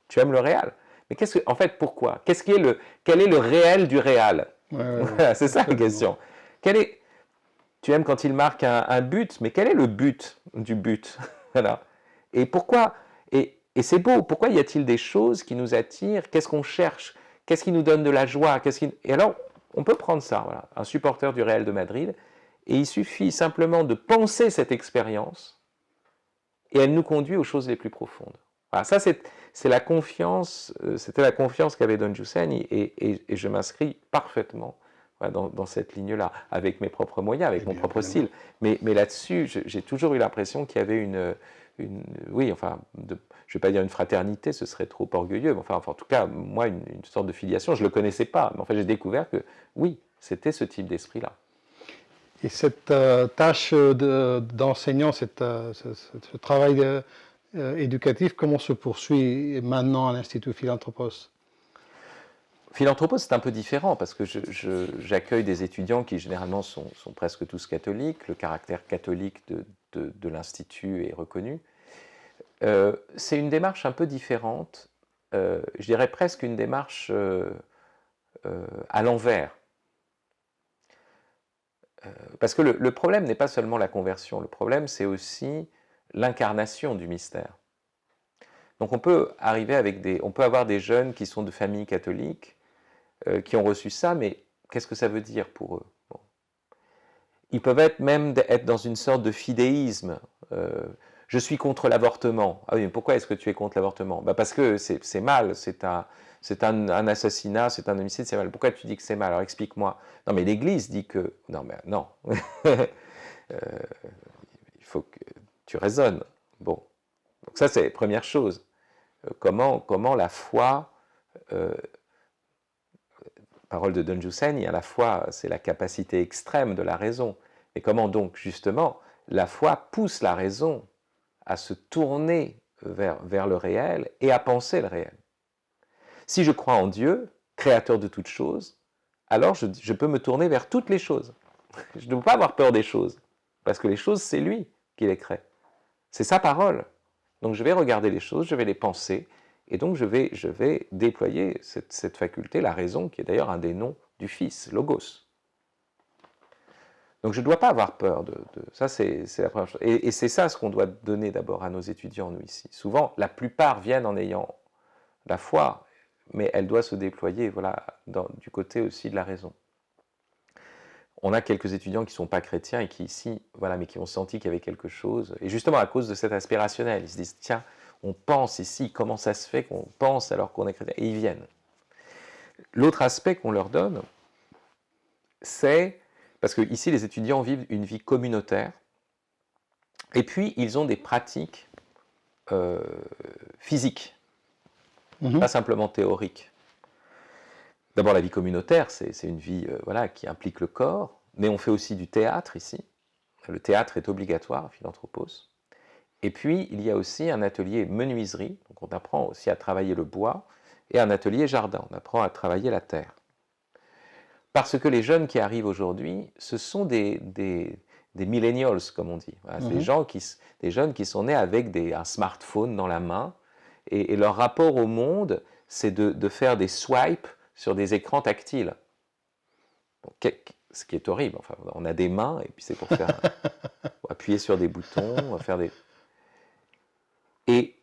tu aimes le Real. Mais en fait, pourquoi? Quel est le réel du Real? Ouais, c'est ça la question. Tu aimes quand il marque un but, mais quel est le but du but? Voilà. Et pourquoi? Et c'est beau. Pourquoi y a-t-il des choses qui nous attirent? Qu'est-ce qu'on cherche? Qu'est-ce qui nous donne de la joie? Et alors, on peut prendre ça, voilà, un supporter du Real de Madrid, et il suffit simplement de penser cette expérience, et elle nous conduit aux choses les plus profondes. Voilà, ça, c'est la confiance, c'était la confiance qu'avait Don Giussani, et je m'inscris parfaitement dans cette ligne-là, avec mes propres moyens, avec mon propre style. Mais là-dessus, j'ai toujours eu l'impression qu'il y avait oui, enfin, je ne vais pas dire une fraternité, ce serait trop orgueilleux, mais enfin, en tout cas, moi, une sorte de filiation, je ne le connaissais pas, mais en fait, j'ai découvert que, oui, c'était ce type d'esprit-là. Et cette tâche d'enseignant, ce travail éducatif, comment se poursuit maintenant à l'Institut Philanthropos? Philanthropos, c'est un peu différent parce que j'accueille des étudiants qui généralement sont presque tous catholiques. Le caractère catholique de l'Institut est reconnu. C'est une démarche un peu différente, je dirais presque une démarche à l'envers. Parce que le problème n'est pas seulement la conversion, le problème c'est aussi l'incarnation du mystère. Donc on peut avoir des jeunes qui sont de familles catholiques, qui ont reçu ça, mais qu'est-ce que ça veut dire pour eux? Bon. Ils peuvent être dans une sorte de fidéisme. Je suis contre l'avortement. Ah oui, mais pourquoi est-ce que tu es contre l'avortement? Parce que c'est mal, c'est un assassinat, c'est un homicide, c'est mal. Pourquoi tu dis que c'est mal? Alors explique-moi. Non, mais l'Église dit que... Non, mais non. Il faut que tu raisonnes. Bon. Donc ça, c'est la première chose. Comment la foi... parole de Don Giussani, à la fois, c'est la capacité extrême de la raison. Et comment donc, justement, la foi pousse la raison à se tourner vers le réel et à penser le réel. Si je crois en Dieu, créateur de toutes choses, alors je peux me tourner vers toutes les choses. Je ne peux pas avoir peur des choses, parce que les choses, c'est lui qui les crée. C'est sa parole. Donc je vais regarder les choses, je vais les penser, et donc je vais déployer cette faculté, la raison, qui est d'ailleurs un des noms du Fils, Logos. Donc je ne dois pas avoir peur ça, c'est la première chose. Et c'est ça ce qu'on doit donner d'abord à nos étudiants, nous, ici. Souvent, la plupart viennent en ayant la foi, mais elle doit se déployer, voilà, du côté aussi de la raison. On a quelques étudiants qui ne sont pas chrétiens et qui ici, voilà, mais qui ont senti qu'il y avait quelque chose. Et justement, à cause de cet aspect rationnel, ils se disent, tiens, on pense ici, comment ça se fait qu'on pense alors qu'on est chrétien? Et ils viennent. L'autre aspect qu'on leur donne, c'est, parce que ici les étudiants vivent une vie communautaire, et puis ils ont des pratiques physiques, pas simplement théoriques. D'abord, la vie communautaire, c'est une vie voilà, qui implique le corps, mais on fait aussi du théâtre ici. Le théâtre est obligatoire à Philanthropos. Et puis, il y a aussi un atelier menuiserie, donc on apprend aussi à travailler le bois, et un atelier jardin, on apprend à travailler la terre. Parce que les jeunes qui arrivent aujourd'hui, ce sont des millennials, comme on dit. Voilà, c'est des jeunes qui sont nés avec un smartphone dans la main, et leur rapport au monde, c'est de faire des swipes sur des écrans tactiles. Donc, ce qui est horrible. Enfin, on a des mains, et puis c'est pour appuyer sur des boutons, faire des... Et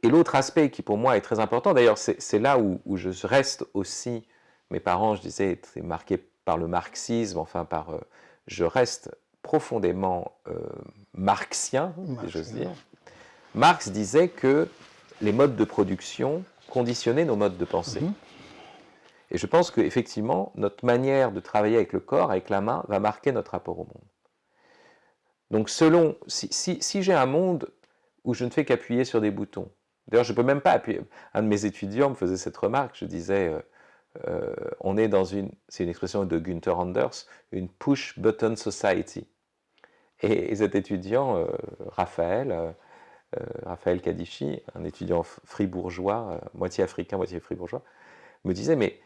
l'autre aspect qui pour moi est très important, d'ailleurs c'est là où je reste aussi, mes parents, je disais, étaient marqués par le marxisme, enfin je reste profondément marxien, si j'ose dire. Marx disait que les modes de production conditionnaient nos modes de pensée. Et je pense qu'effectivement, notre manière de travailler avec le corps, avec la main, va marquer notre rapport au monde. Donc si j'ai un monde où je ne fais qu'appuyer sur des boutons, d'ailleurs je ne peux même pas appuyer, un de mes étudiants me faisait cette remarque, je disais, on est dans c'est une expression de Günther Anders, une push button society. Et cet étudiant, Raphaël Kadichi, un étudiant fribourgeois, moitié africain, moitié fribourgeois, me disait, mais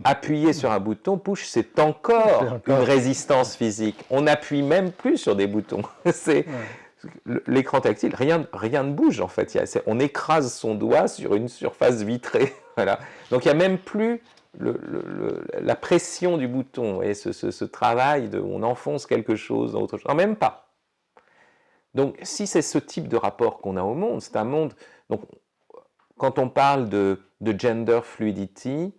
appuyer sur un bouton, push, c'est encore une résistance physique. On n'appuie même plus sur des boutons. l'écran tactile, rien ne bouge en fait. On écrase son doigt sur une surface vitrée. Voilà. Donc il n'y a même plus la pression du bouton, et ce travail où on enfonce quelque chose dans autre chose. Non, même pas. Donc si c'est ce type de rapport qu'on a au monde, c'est un monde... Donc, quand on parle de gender fluidity,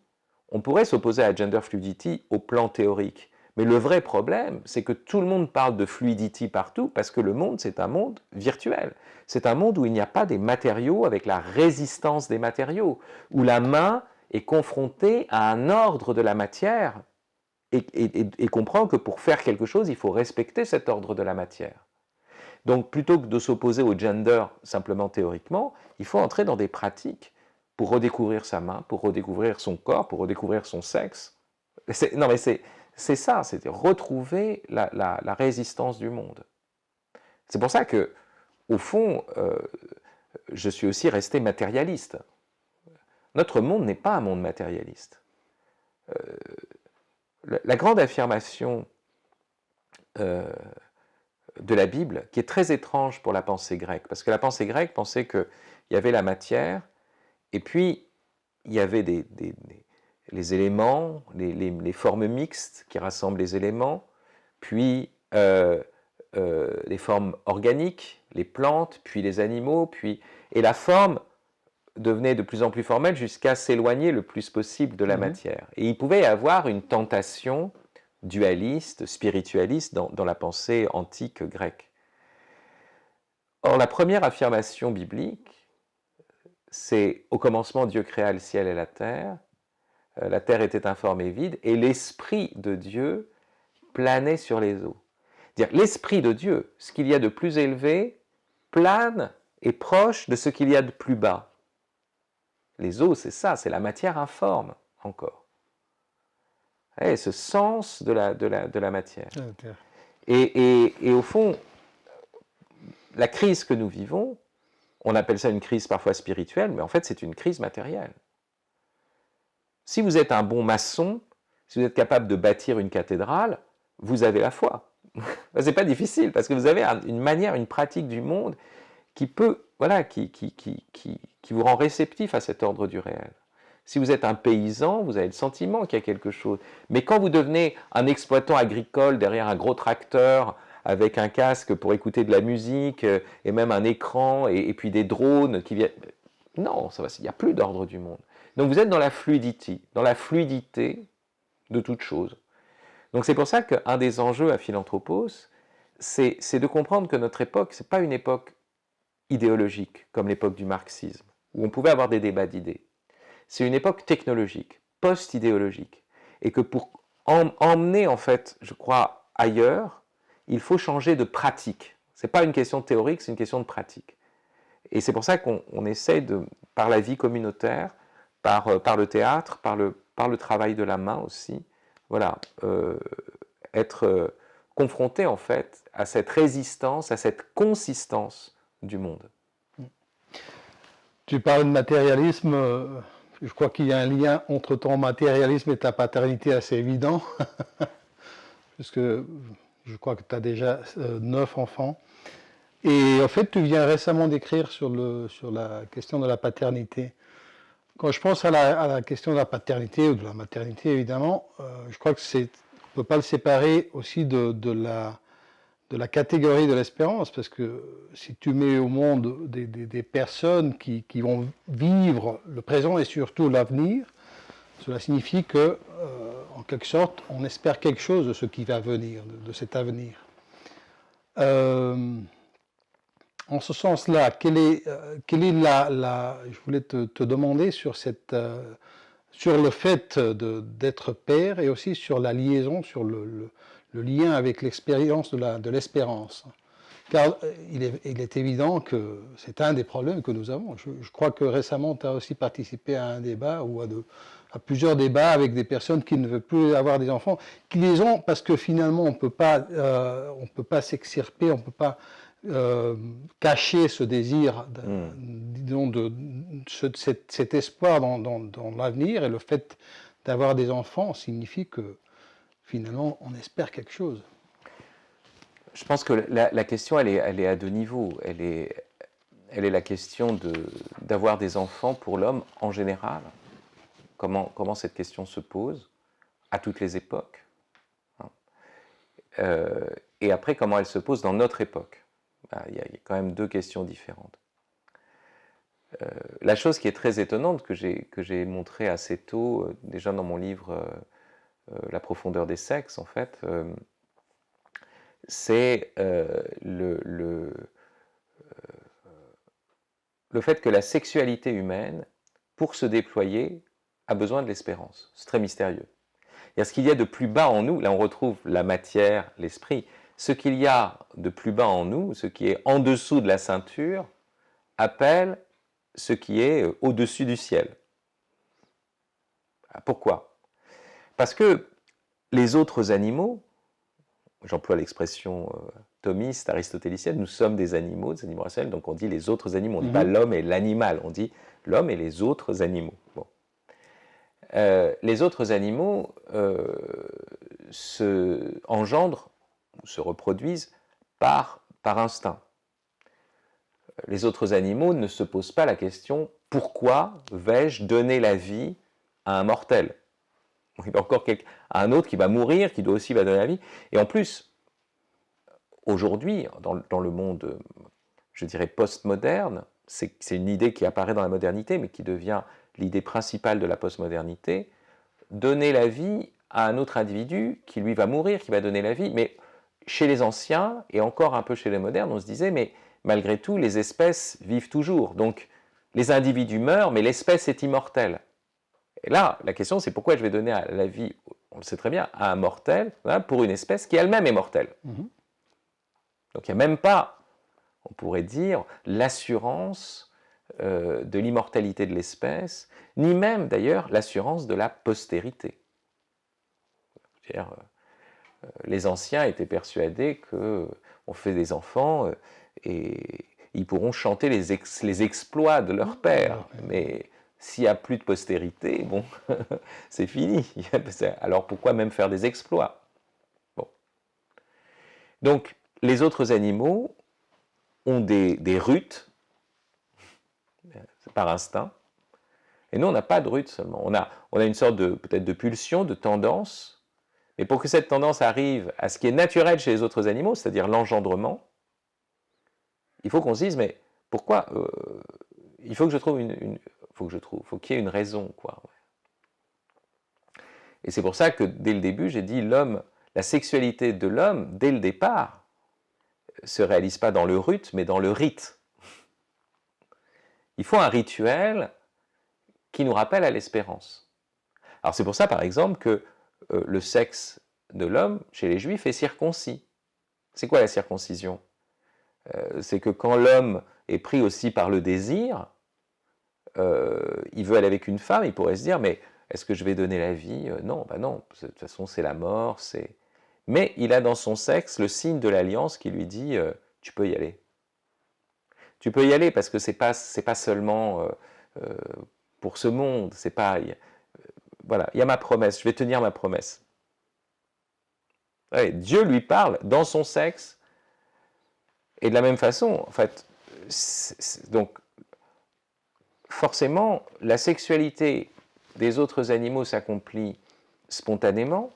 on pourrait s'opposer à gender fluidity au plan théorique. Mais le vrai problème, c'est que tout le monde parle de fluidity partout parce que le monde, c'est un monde virtuel. C'est un monde où il n'y a pas des matériaux avec la résistance des matériaux, où la main est confrontée à un ordre de la matière et comprend que pour faire quelque chose, il faut respecter cet ordre de la matière. Donc plutôt que de s'opposer au gender simplement théoriquement, il faut entrer dans des pratiques pour redécouvrir sa main, pour redécouvrir son corps, pour redécouvrir son sexe. Non mais c'est ça, c'est retrouver la résistance du monde. C'est pour ça que, au fond, je suis aussi resté matérialiste. Notre monde n'est pas un monde matérialiste. La grande affirmation de la Bible, qui est très étrange pour la pensée grecque, parce que la pensée grecque pensait qu'il y avait la matière, et puis il y avait les éléments, les formes mixtes qui rassemblent les éléments, puis les formes organiques, les plantes, puis les animaux, et la forme devenait de plus en plus formelle jusqu'à s'éloigner le plus possible de la matière. Et il pouvait y avoir une tentation dualiste, spiritualiste dans la pensée antique grecque. Or, la première affirmation biblique, c'est « Au commencement, Dieu créa le ciel et la terre était informe et vide, et l'Esprit de Dieu planait sur les eaux. » L'Esprit de Dieu, ce qu'il y a de plus élevé, plane et proche de ce qu'il y a de plus bas. Les eaux, c'est ça, c'est la matière informe, encore. Et ce sens de la matière. Okay. Et au fond, la crise que nous vivons, on appelle ça une crise parfois spirituelle, mais en fait c'est une crise matérielle. Si vous êtes un bon maçon, si vous êtes capable de bâtir une cathédrale, vous avez la foi. C'est pas difficile, parce que vous avez une manière, une pratique du monde qui peut, voilà, qui vous rend réceptif à cet ordre du réel. Si vous êtes un paysan, vous avez le sentiment qu'il y a quelque chose. Mais quand vous devenez un exploitant agricole derrière un gros tracteur, avec un casque pour écouter de la musique, et même un écran, et puis des drones qui viennent... Non, il n'y a plus d'ordre du monde. Donc vous êtes dans la fluidité de toute chose. Donc c'est pour ça qu'un des enjeux à Philanthropos, c'est de comprendre que notre époque, ce n'est pas une époque idéologique, comme l'époque du marxisme, où on pouvait avoir des débats d'idées. C'est une époque technologique, post-idéologique, et que pour emmener, en fait, je crois, ailleurs, il faut changer de pratique. Ce n'est pas une question théorique, c'est une question de pratique. Et c'est pour ça qu'on essaie, par la vie communautaire, par le théâtre, par le travail de la main aussi, voilà, être confronté, en fait, à cette résistance, à cette consistance du monde. Tu parles de matérialisme, je crois qu'il y a un lien entre ton matérialisme et ta paternité assez évident, puisque je crois que tu as déjà 9 enfants. Et en fait, tu viens récemment d'écrire sur la question de la paternité. Quand je pense à la question de la paternité ou de la maternité, évidemment, je crois que on ne peut pas le séparer aussi de la catégorie de l'espérance, parce que si tu mets au monde des personnes qui vont vivre le présent et surtout l'avenir, cela signifie que, en quelque sorte, on espère quelque chose de ce qui va venir, de cet avenir. En ce sens-là, quelle est je voulais te demander sur le fait d'être père et aussi sur la liaison, sur le lien avec l'expérience de l'espérance. Car il est évident que c'est un des problèmes que nous avons. Je crois que récemment, tu as aussi participé à un débat ou à plusieurs débats avec des personnes qui ne veulent plus avoir des enfants, qui les ont parce que finalement on ne peut pas s'extirper, on ne peut pas cacher ce désir, disons, cet espoir dans l'avenir, et le fait d'avoir des enfants signifie que finalement on espère quelque chose. Je pense que la question, elle est à deux niveaux. Elle est la question d'avoir des enfants pour l'homme en général. Comment cette question se pose à toutes les époques. Hein. Et après, comment elle se pose dans notre époque. Il y a quand même deux questions différentes. La chose qui est très étonnante, que j'ai montrée assez tôt, déjà dans mon livre La profondeur des sexes, en fait, c'est le fait que la sexualité humaine, pour se déployer, a besoin de l'espérance. C'est très mystérieux. Et ce qu'il y a de plus bas en nous, là on retrouve la matière, l'esprit, ce qu'il y a de plus bas en nous, ce qui est en dessous de la ceinture, appelle ce qui est au-dessus du ciel. Pourquoi? Parce que les autres animaux, j'emploie l'expression thomiste, aristotélicienne, nous sommes des animaux rationnels, donc on dit les autres animaux, on ne dit pas l'homme et l'animal, on dit l'homme et les autres animaux. Bon. Les autres animaux engendrent, se reproduisent par instinct. Les autres animaux ne se posent pas la question « Pourquoi vais-je donner la vie à un mortel ?» Il y a encore un autre qui va mourir, qui doit aussi va donner la vie. Et en plus, aujourd'hui, dans le monde, je dirais, postmoderne, c'est une idée qui apparaît dans la modernité, mais qui devient l'idée principale de la postmodernité, donner la vie à un autre individu qui, lui, va mourir, qui va donner la vie. Mais chez les anciens, et encore un peu chez les modernes, on se disait, mais malgré tout, les espèces vivent toujours. Donc, les individus meurent, mais l'espèce est immortelle. Et là, la question, c'est pourquoi je vais donner la vie, on le sait très bien, à un mortel, hein, pour une espèce qui elle-même est mortelle. Donc, il n'y a même pas, on pourrait dire, l'assurance de l'immortalité de l'espèce, ni même, d'ailleurs, l'assurance de la postérité. C'est-à-dire, les anciens étaient persuadés qu'on fait des enfants et ils pourront chanter les exploits de leur père. Mais s'il n'y a plus de postérité, bon, c'est fini. Alors pourquoi même faire des exploits? Bon. Donc, les autres animaux ont des rutes, par instinct, et nous, on n'a pas de rutes seulement. On a une sorte peut-être de pulsion, de tendance, mais pour que cette tendance arrive à ce qui est naturel chez les autres animaux, c'est-à-dire l'engendrement, il faut qu'on se dise, mais pourquoi il faut que je trouve faut qu'il y ait une raison, quoi. Et c'est pour ça que dès le début, j'ai dit la sexualité de l'homme, dès le départ, se réalise pas dans le rut, mais dans le rite. Il faut un rituel qui nous rappelle à l'espérance. Alors c'est pour ça, par exemple, que le sexe de l'homme, chez les Juifs, est circoncis. C'est quoi la circoncision? C'est que quand l'homme est pris aussi par le désir, il veut aller avec une femme, il pourrait se dire, mais est-ce que je vais donner la vie? Non, non, de toute façon c'est la mort, Mais il a dans son sexe le signe de l'alliance qui lui dit, tu peux y aller. Tu peux y aller parce que c'est pas seulement pour ce monde, c'est pas... voilà, il y a ma promesse, je vais tenir ma promesse. Ouais, Dieu lui parle dans son sexe, et de la même façon, en fait, donc, forcément, la sexualité des autres animaux s'accomplit spontanément.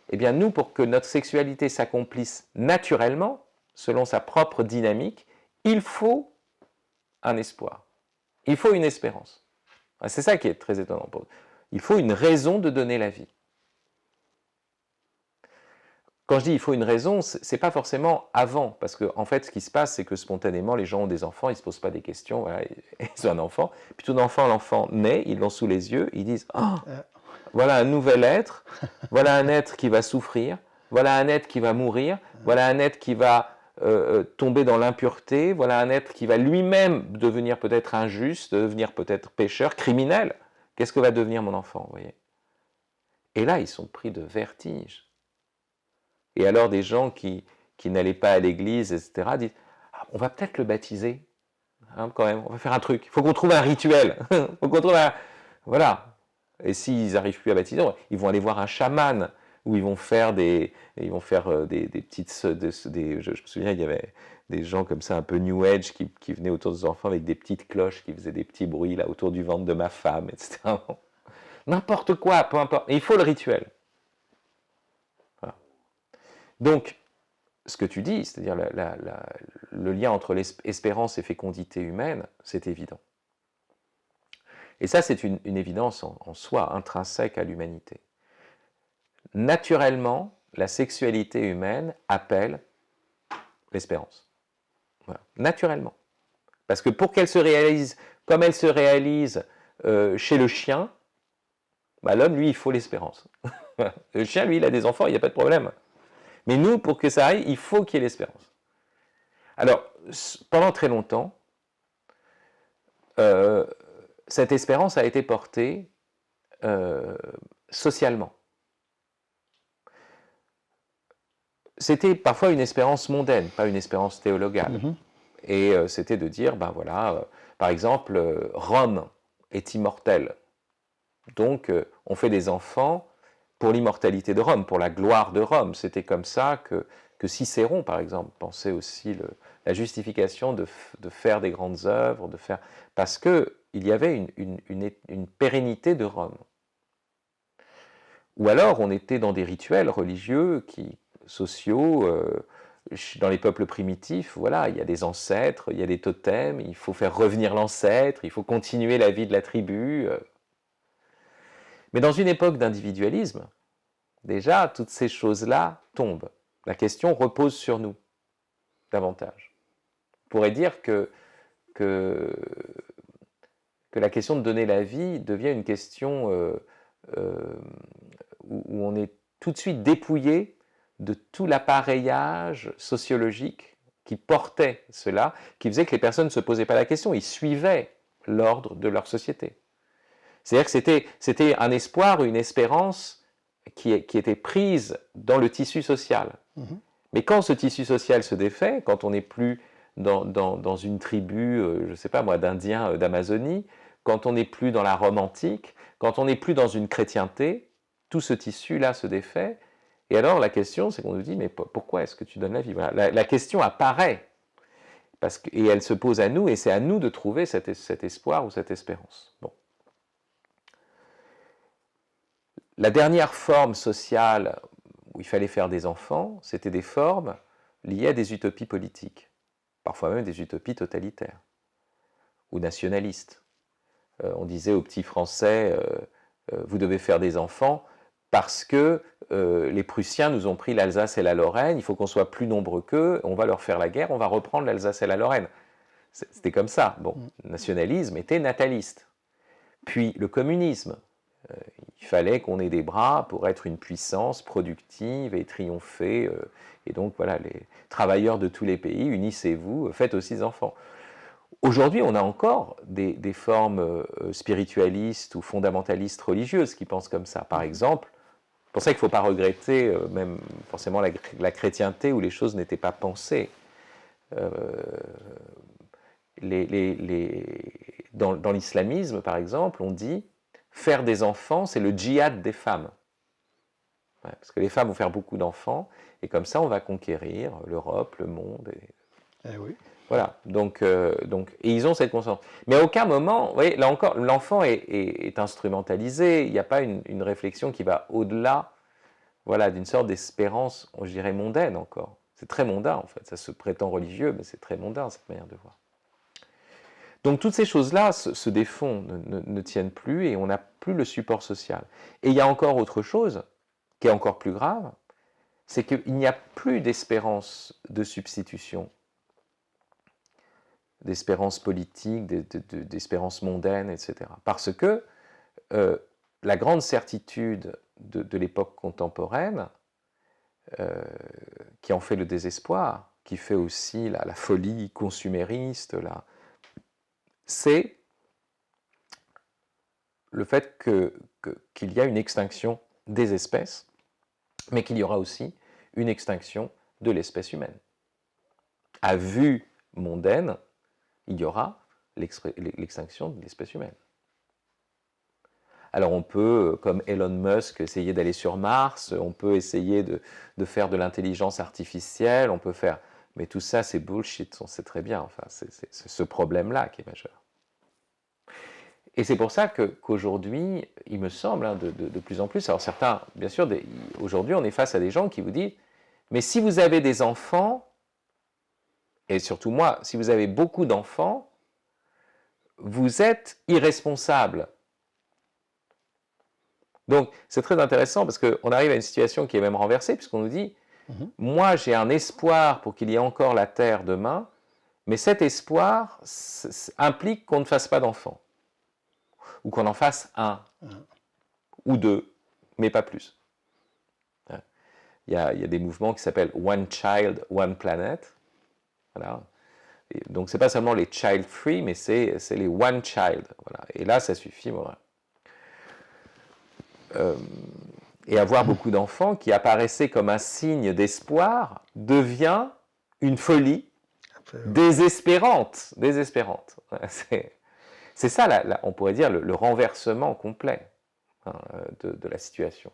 Eh bien, nous, pour que notre sexualité s'accomplisse naturellement, selon sa propre dynamique, il faut un espoir. Il faut une espérance. C'est ça qui est très étonnant. Il faut une raison de donner la vie. Quand je dis il faut une raison, ce n'est pas forcément avant, parce qu'en fait, ce qui se passe, c'est que spontanément, les gens ont des enfants, ils ne se posent pas des questions, voilà, ils ont un enfant, puis tout d'un enfant, l'enfant naît, ils l'ont sous les yeux, ils disent « Oh, voilà un nouvel être, voilà un être qui va souffrir, voilà un être qui va mourir, voilà un être qui va tomber dans l'impureté, voilà un être qui va lui-même devenir peut-être injuste, devenir peut-être pécheur, criminel. Qu'est-ce que va devenir mon enfant, vous voyez ?» Et là, ils sont pris de vertige. Et alors des gens qui n'allaient pas à l'église, etc., disent ah, on va peut-être le baptiser, hein, quand même, on va faire un truc. Il faut qu'on trouve un rituel. Faut qu'on trouve un... Voilà. Et s'ils n'arrivent plus à baptiser, ils vont aller voir un chaman où ils vont faire des petites, je me souviens, il y avait des gens comme ça, un peu New Age, qui venaient autour des enfants avec des petites cloches qui faisaient des petits bruits là autour du ventre de ma femme, etc. N'importe quoi, peu importe. Et il faut le rituel. Voilà. Donc, ce que tu dis, c'est-à-dire le lien entre l'espérance et fécondité humaine, c'est évident. Et ça, c'est une évidence en soi, intrinsèque à l'humanité. Naturellement, la sexualité humaine appelle l'espérance. Voilà. Naturellement. Parce que pour qu'elle se réalise, comme elle se réalise chez le chien, bah, l'homme, lui, il faut l'espérance. Le chien, lui, il a des enfants, il n'y a pas de problème. Mais nous, pour que ça aille, il faut qu'il y ait l'espérance. Alors, pendant très longtemps, cette espérance a été portée socialement. C'était parfois une espérance mondaine, pas une espérance théologale. Et c'était de dire, ben voilà, par exemple, Rome est immortel. Donc, on fait des enfants pour l'immortalité de Rome, pour la gloire de Rome. C'était comme ça que Cicéron, par exemple, pensait aussi la justification de faire des grandes œuvres, parce qu'il y avait une pérennité de Rome. Ou alors, on était dans des rituels religieux, sociaux, dans les peuples primitifs, voilà, il y a des ancêtres, il y a des totems, il faut faire revenir l'ancêtre, il faut continuer la vie de la tribu. Mais dans une époque d'individualisme, déjà, toutes ces choses-là tombent. La question repose sur nous, davantage. On pourrait dire que la question de donner la vie devient une question où on est tout de suite dépouillé de tout l'appareillage sociologique qui portait cela, qui faisait que les personnes ne se posaient pas la question, ils suivaient l'ordre de leur société. C'est-à-dire que c'était un espoir, une espérance qui était prise dans le tissu social. Mais quand ce tissu social se défait, quand on n'est plus dans une tribu, je ne sais pas moi, d'Indiens d'Amazonie, quand on n'est plus dans la Rome antique, quand on n'est plus dans une chrétienté, tout ce tissu-là se défait. Et alors la question, c'est qu'on nous dit, mais pourquoi est-ce que tu donnes la vie? Voilà. La question apparaît, et elle se pose à nous, et c'est à nous de trouver cet espoir ou cette espérance. Bon. La dernière forme sociale où il fallait faire des enfants, c'était des formes liées à des utopies politiques, parfois même des utopies totalitaires ou nationalistes. On disait aux petits Français, vous devez faire des enfants parce que les Prussiens nous ont pris l'Alsace et la Lorraine, il faut qu'on soit plus nombreux qu'eux, on va leur faire la guerre, on va reprendre l'Alsace et la Lorraine. C'était comme ça. Bon, le nationalisme était nataliste. Puis le communisme. Il fallait qu'on ait des bras pour être une puissance productive et triompher. Et donc voilà, les travailleurs de tous les pays, unissez-vous, faites aussi des enfants. Aujourd'hui, on a encore des formes spiritualistes ou fondamentalistes religieuses qui pensent comme ça. Par exemple, c'est pour ça qu'il ne faut pas regretter même forcément la chrétienté où les choses n'étaient pas pensées. Dans l'islamisme, par exemple, on dit faire des enfants, c'est le djihad des femmes. Ouais, parce que les femmes vont faire beaucoup d'enfants, et comme ça, on va conquérir l'Europe, le monde. Eh oui. Voilà, et ils ont cette conscience. Mais à aucun moment, vous voyez, là encore, l'enfant est instrumentalisé, il n'y a pas une réflexion qui va au-delà, voilà, d'une sorte d'espérance, je dirais mondaine encore. C'est très mondain, en fait, ça se prétend religieux, mais c'est très mondain, cette manière de voir. Donc toutes ces choses-là se défont, ne tiennent plus, et on n'a plus le support social. Et il y a encore autre chose, qui est encore plus grave, c'est qu'il n'y a plus d'espérance de substitution, d'espérance politique, d'espérance mondaine, etc. Parce que la grande certitude de l'époque contemporaine, qui en fait le désespoir, qui fait aussi la folie consumériste, c'est le fait qu'il y a une extinction des espèces, mais qu'il y aura aussi une extinction de l'espèce humaine. À vue mondaine, il y aura l'extinction de l'espèce humaine. Alors on peut, comme Elon Musk, essayer d'aller sur Mars, on peut essayer de faire de l'intelligence artificielle, on peut faire... Mais tout ça, c'est bullshit, on sait très bien. Enfin, c'est ce problème-là qui est majeur. Et c'est pour ça qu'aujourd'hui, il me semble, hein, de plus en plus, alors certains, bien sûr, aujourd'hui, on est face à des gens qui vous disent, mais si vous avez des enfants, et surtout moi, si vous avez beaucoup d'enfants, vous êtes irresponsable. Donc, c'est très intéressant parce qu'on arrive à une situation qui est même renversée, puisqu'on nous dit, moi, j'ai un espoir pour qu'il y ait encore la Terre demain, mais cet espoir implique qu'on ne fasse pas d'enfants, ou qu'on en fasse un, ou deux, mais pas plus. Il y a des mouvements qui s'appellent One Child, One Planet. Voilà. Et donc, ce n'est pas seulement les child free, mais c'est les one child. Voilà. Et là, ça suffit. Voilà. Et avoir beaucoup d'enfants qui apparaissait comme un signe d'espoir devient une folie désespérante. Désespérante. C'est ça, on pourrait dire, le renversement complet, hein, de la situation.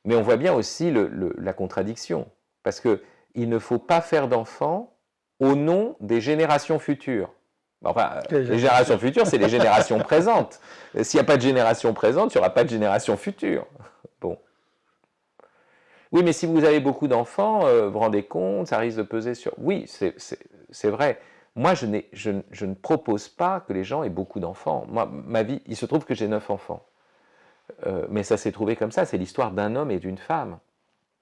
Mais on voit bien aussi la contradiction, parce qu'il ne faut pas faire d'enfants au nom des générations futures. Enfin, les générations futures, c'est les générations présentes. S'il n'y a pas de génération présente, il n'y aura pas de génération future. Bon. Oui, mais si vous avez beaucoup d'enfants, vous vous rendez compte, ça risque de peser sur... Oui, c'est vrai. Moi, je ne propose pas que les gens aient beaucoup d'enfants. Moi, ma vie, il se trouve que j'ai 9 enfants. Mais ça s'est trouvé comme ça, c'est l'histoire d'un homme et d'une femme.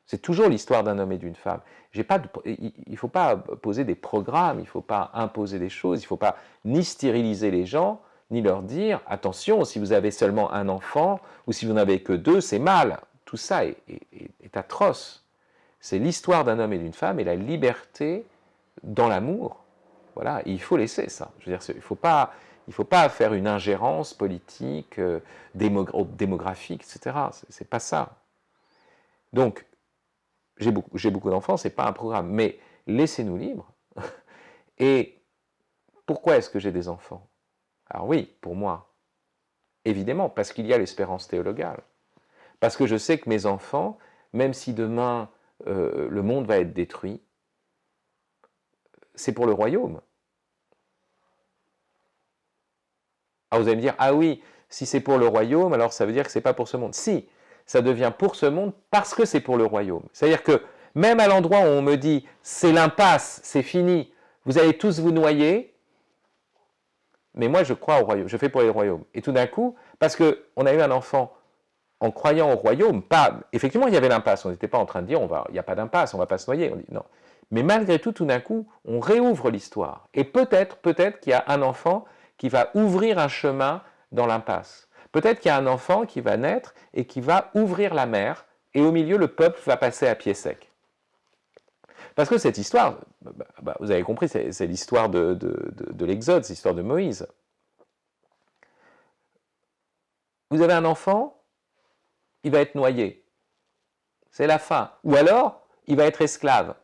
C'est toujours l'histoire d'un homme et d'une femme. Il ne faut pas poser des programmes, il ne faut pas imposer des choses, il ne faut pas ni stériliser les gens, ni leur dire, attention, si vous avez seulement un enfant, ou si vous n'avez que 2, c'est mal. Tout ça est atroce. C'est l'histoire d'un homme et d'une femme et la liberté dans l'amour. Voilà, et il faut laisser ça. Je veux dire, il ne faut pas faire une ingérence politique, démographique, etc. C'est pas ça. Donc, j'ai beaucoup d'enfants, ce n'est pas un programme, mais laissez-nous libres. Et pourquoi est-ce que j'ai des enfants? Alors oui, pour moi, évidemment, parce qu'il y a l'espérance théologale. Parce que je sais que mes enfants, même si demain le monde va être détruit, c'est pour le royaume. Alors vous allez me dire, ah oui, si c'est pour le royaume, alors ça veut dire que ce n'est pas pour ce monde. Si, ça devient pour ce monde parce que c'est pour le royaume. C'est-à-dire que même à l'endroit où on me dit, c'est l'impasse, c'est fini, vous allez tous vous noyer, mais moi je crois au royaume, je fais pour les royaumes. Et tout d'un coup, parce qu'on a eu un enfant en croyant au royaume, effectivement il y avait l'impasse, on n'était pas en train de dire, il n'y a pas d'impasse, on ne va pas se noyer, on dit non. Mais malgré tout d'un coup, on réouvre l'histoire. Et peut-être qu'il y a un enfant qui va ouvrir un chemin dans l'impasse. Peut-être qu'il y a un enfant qui va naître et qui va ouvrir la mer, et au milieu, le peuple va passer à pied sec. Parce que cette histoire, vous avez compris, c'est l'histoire de l'Exode, c'est l'histoire de Moïse. Vous avez un enfant, il va être noyé. C'est la fin. Ou alors, il va être esclave.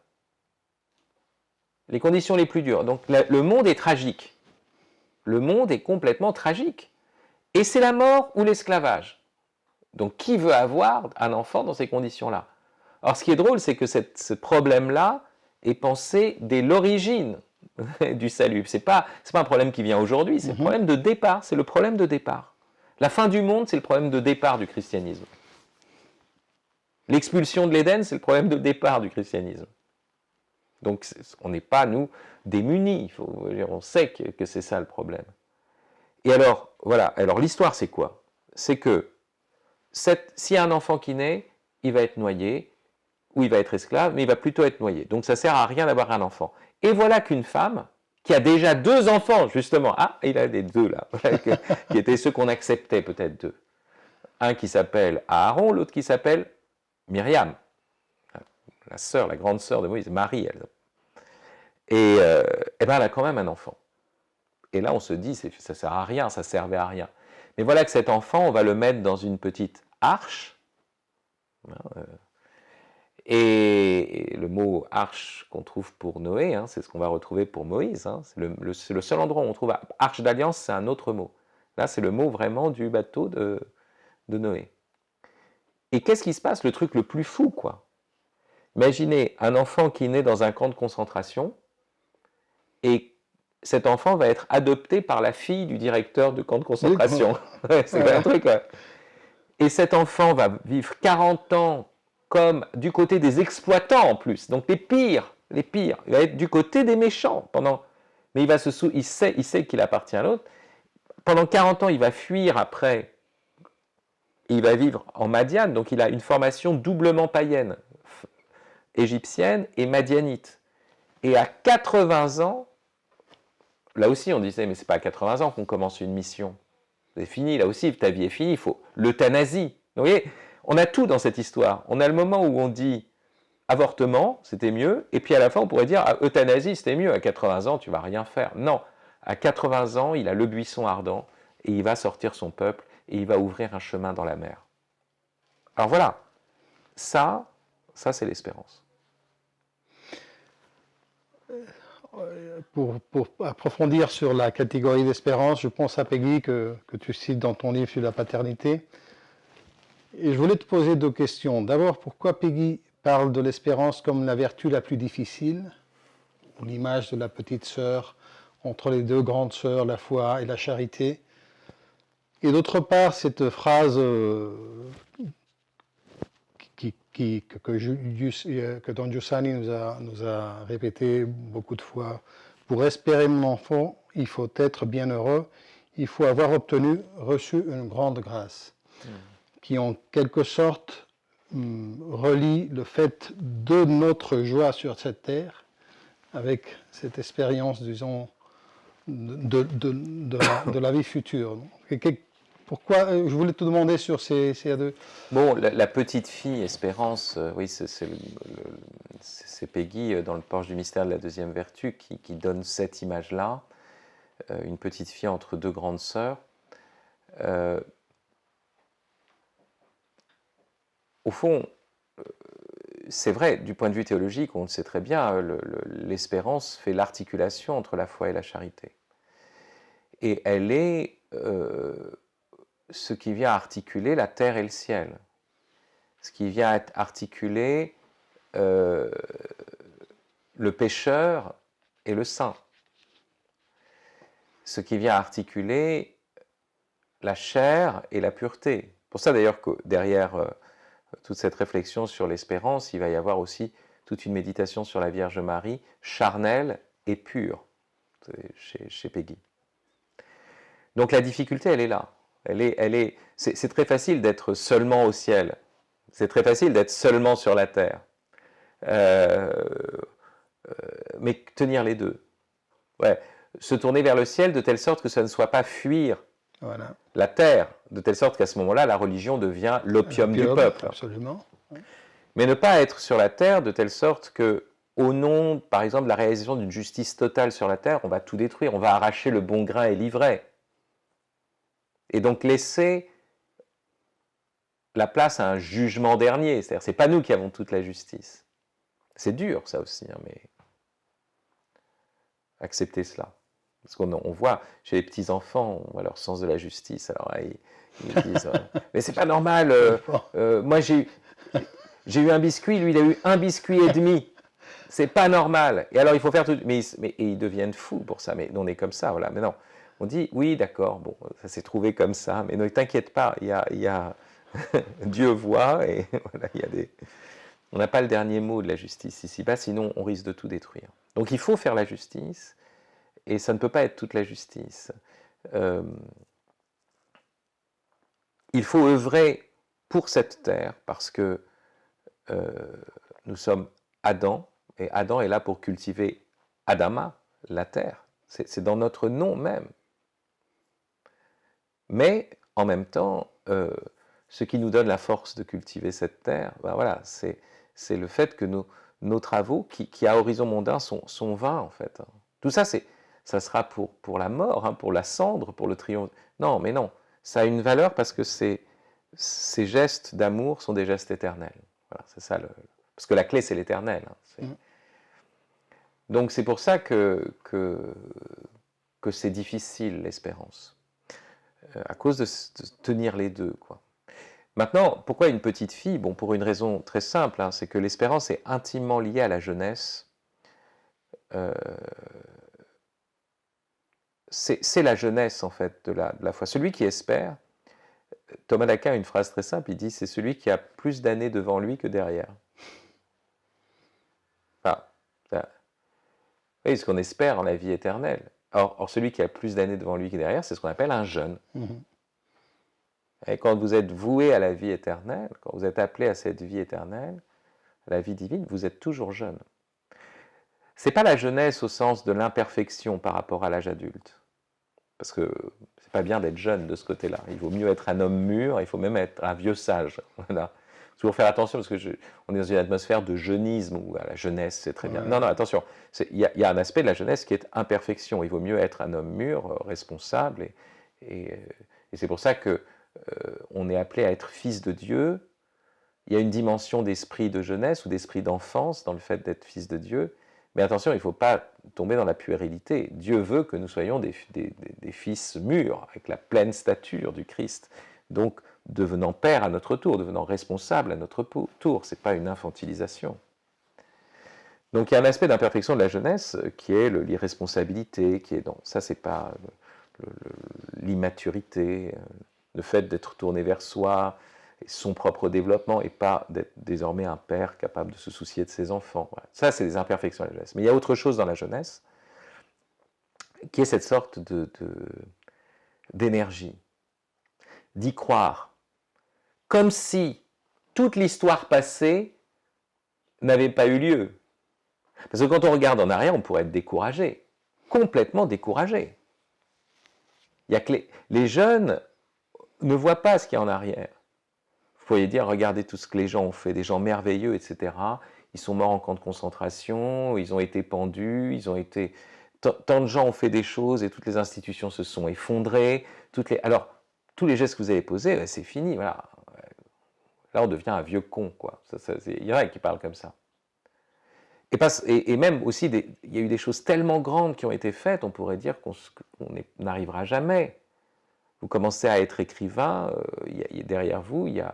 Les conditions les plus dures. Donc le monde est tragique. Le monde est complètement tragique. Et c'est la mort ou l'esclavage. Donc qui veut avoir un enfant dans ces conditions-là? Alors ce qui est drôle, c'est que ce problème-là est pensé dès l'origine du salut. Ce n'est pas un problème qui vient aujourd'hui, c'est le problème de départ. C'est le problème de départ. La fin du monde, c'est le problème de départ du christianisme. L'expulsion de l'Éden, c'est le problème de départ du christianisme. Donc on n'est pas, nous, démunis. On sait que c'est ça le problème. Et alors, voilà. Alors l'histoire, c'est quoi? C'est que s'il y a un enfant qui naît, il va être noyé, ou il va être esclave, mais il va plutôt être noyé. Donc ça ne sert à rien d'avoir un enfant. Et voilà qu'une femme, qui a déjà 2 enfants, justement, il a des 2 là, qui étaient ceux qu'on acceptait peut-être 2. Un qui s'appelle Aaron, l'autre qui s'appelle Myriam, la sœur, la grande sœur de Moïse, Marie, elle. Et elle a quand même un enfant. Et là, on se dit, ça ne sert à rien, ça ne servait à rien. Mais voilà que cet enfant, on va le mettre dans une petite arche. Et le mot arche qu'on trouve pour Noé, c'est ce qu'on va retrouver pour Moïse. C'est le seul endroit où on trouve arche d'alliance, c'est un autre mot. Là, c'est le mot vraiment du bateau de Noé. Et qu'est-ce qui se passe? Le truc le plus fou, quoi. Imaginez un enfant qui naît dans un camp de concentration et cet enfant va être adopté par la fille du directeur du camp de concentration. C'est un truc. Et cet enfant va vivre 40 ans comme du côté des exploitants en plus, donc les pires, les pires. Il va être du côté des méchants mais il sait qu'il appartient à l'autre. Pendant 40 ans, il va fuir après. Il va vivre en Madiane, donc il a une formation doublement païenne, égyptienne et madianite. Et à 80 ans, là aussi on disait, mais c'est pas à 80 ans qu'on commence une mission. C'est fini, là aussi, ta vie est finie, il faut l'euthanasie. Vous voyez, on a tout dans cette histoire. On a le moment où on dit avortement, c'était mieux, et puis à la fin, on pourrait dire euthanasie, c'était mieux. À 80 ans, tu vas rien faire. Non, à 80 ans, il a le buisson ardent, et il va sortir son peuple, et il va ouvrir un chemin dans la mer. Alors voilà, ça c'est l'espérance. Pour approfondir sur la catégorie d'espérance, je pense à Peggy que tu cites dans ton livre sur la paternité. Et je voulais te poser deux questions. D'abord, pourquoi Peggy parle de l'espérance comme la vertu la plus difficile, ou l'image de la petite sœur entre les deux grandes sœurs, la foi et la charité. Et d'autre part, cette phrase que Don Giussani nous a répétée beaucoup de fois. Pour espérer mon enfant, il faut être bienheureux, il faut avoir reçu une grande grâce, qui en quelque sorte relie le fait de notre joie sur cette terre avec cette expérience, disons, de la vie future. Pourquoi je voulais te demander sur ces deux. Bon, la petite fille, Espérance, oui, c'est Peggy dans le Porche du mystère de la deuxième vertu qui donne cette image-là, une petite fille entre deux grandes sœurs. Au fond, c'est vrai, du point de vue théologique, on le sait très bien, l'espérance fait l'articulation entre la foi et la charité. Et elle est ce qui vient articuler la terre et le ciel, ce qui vient articuler le pécheur et le saint, ce qui vient articuler la chair et la pureté. Pour ça d'ailleurs que derrière toute cette réflexion sur l'espérance, il va y avoir aussi toute une méditation sur la Vierge Marie, charnelle et pure, chez Peggy. Donc la difficulté, elle est là. C'est très facile d'être seulement au ciel. C'est très facile d'être seulement sur la terre. Mais tenir les deux. Ouais. Se tourner vers le ciel de telle sorte que ça ne soit pas fuir la terre, de telle sorte qu'à ce moment-là, la religion devient l'opium du peuple. Absolument. Mais ne pas être sur la terre de telle sorte que, au nom, par exemple, de la réalisation d'une justice totale sur la terre, on va tout détruire, on va arracher le bon grain et l'ivraie. Et donc laisser la place à un jugement dernier. C'est-à-dire, c'est pas nous qui avons toute la justice. C'est dur, ça aussi, hein, mais accepter cela. Parce qu'on voit chez les petits-enfants, on voit leur sens de la justice. Alors, ils disent mais c'est pas normal, moi j'ai eu un biscuit, lui il a eu un biscuit et demi. C'est pas normal. Et alors il faut faire tout. Mais ils deviennent fous pour ça. Mais on est comme ça, voilà. Mais non. On dit, oui, d'accord, bon, ça s'est trouvé comme ça, mais ne t'inquiète pas, il y a Dieu voit, et voilà, on n'a pas le dernier mot de la justice ici-bas, sinon on risque de tout détruire. Donc il faut faire la justice, et ça ne peut pas être toute la justice. Il faut œuvrer pour cette terre, parce que nous sommes Adam, et Adam est là pour cultiver Adama, la terre. C'est dans notre nom même. Mais, en même temps, ce qui nous donne la force de cultiver cette terre, ben voilà, c'est le fait que nos travaux, qui à horizon mondain sont vains, en fait. Tout ça, ça sera pour la mort, hein, pour la cendre, pour le triomphe. Non, mais non, ça a une valeur parce que ces gestes d'amour sont des gestes éternels. Voilà, c'est ça, parce que la clé, c'est l'éternel. Hein, Donc c'est pour ça que c'est difficile, l'espérance. à cause de tenir les deux, quoi. Maintenant, pourquoi une petite fille? Bon, pour une raison très simple, hein, c'est que l'espérance est intimement liée à la jeunesse. Euh, c'est la jeunesse, en fait, de la foi. Celui qui espère, Thomas d'Aquin a une phrase très simple, il dit, c'est celui qui a plus d'années devant lui que derrière. Enfin, oui, ce qu'on espère en la vie éternelle. Or, celui qui a plus d'années devant lui que derrière, c'est ce qu'on appelle un jeune. Et quand vous êtes voué à la vie éternelle, quand vous êtes appelé à cette vie éternelle, à la vie divine, vous êtes toujours jeune. Ce n'est pas la jeunesse au sens de l'imperfection par rapport à l'âge adulte. Parce que c'est pas bien d'être jeune de ce côté-là. Il vaut mieux être un homme mûr, il faut même être un vieux sage. Voilà. Toujours faire attention parce que on est dans une atmosphère de jeunisme où la jeunesse c'est très bien. Ouais. Non, attention. Il y a un aspect de la jeunesse qui est imperfection. Il vaut mieux être un homme mûr, responsable. Et c'est pour ça que on est appelé à être fils de Dieu. Il y a une dimension d'esprit de jeunesse ou d'esprit d'enfance dans le fait d'être fils de Dieu. Mais attention, il ne faut pas tomber dans la puérilité. Dieu veut que nous soyons des fils mûrs, avec la pleine stature du Christ. Donc, devenant père à notre tour, devenant responsable à notre tour. Ce n'est pas une infantilisation. Donc, il y a un aspect d'imperfection de la jeunesse qui est l'irresponsabilité, qui est ça, ce n'est pas l'immaturité, le fait d'être tourné vers soi, son propre développement et pas d'être désormais un père capable de se soucier de ses enfants. Voilà. Ça, c'est des imperfections de la jeunesse. Mais il y a autre chose dans la jeunesse, qui est cette sorte d'énergie, d'y croire, comme si toute l'histoire passée n'avait pas eu lieu. Parce que quand on regarde en arrière, on pourrait être découragé, complètement découragé. Il y a que les jeunes ne voient pas ce qu'il y a en arrière. Vous pourriez dire, regardez tout ce que les gens ont fait, des gens merveilleux, etc. Ils sont morts en camp de concentration, ils ont été pendus, ils ont été... Tant de gens ont fait des choses et toutes les institutions se sont effondrées. Alors, tous les gestes que vous avez posés, c'est fini, voilà. Là, on devient un vieux con, quoi. Il y en a qui parlent comme ça. Et même aussi, il y a eu des choses tellement grandes qui ont été faites, on pourrait dire qu'on n'arrivera jamais. Vous commencez à être écrivain, derrière vous, il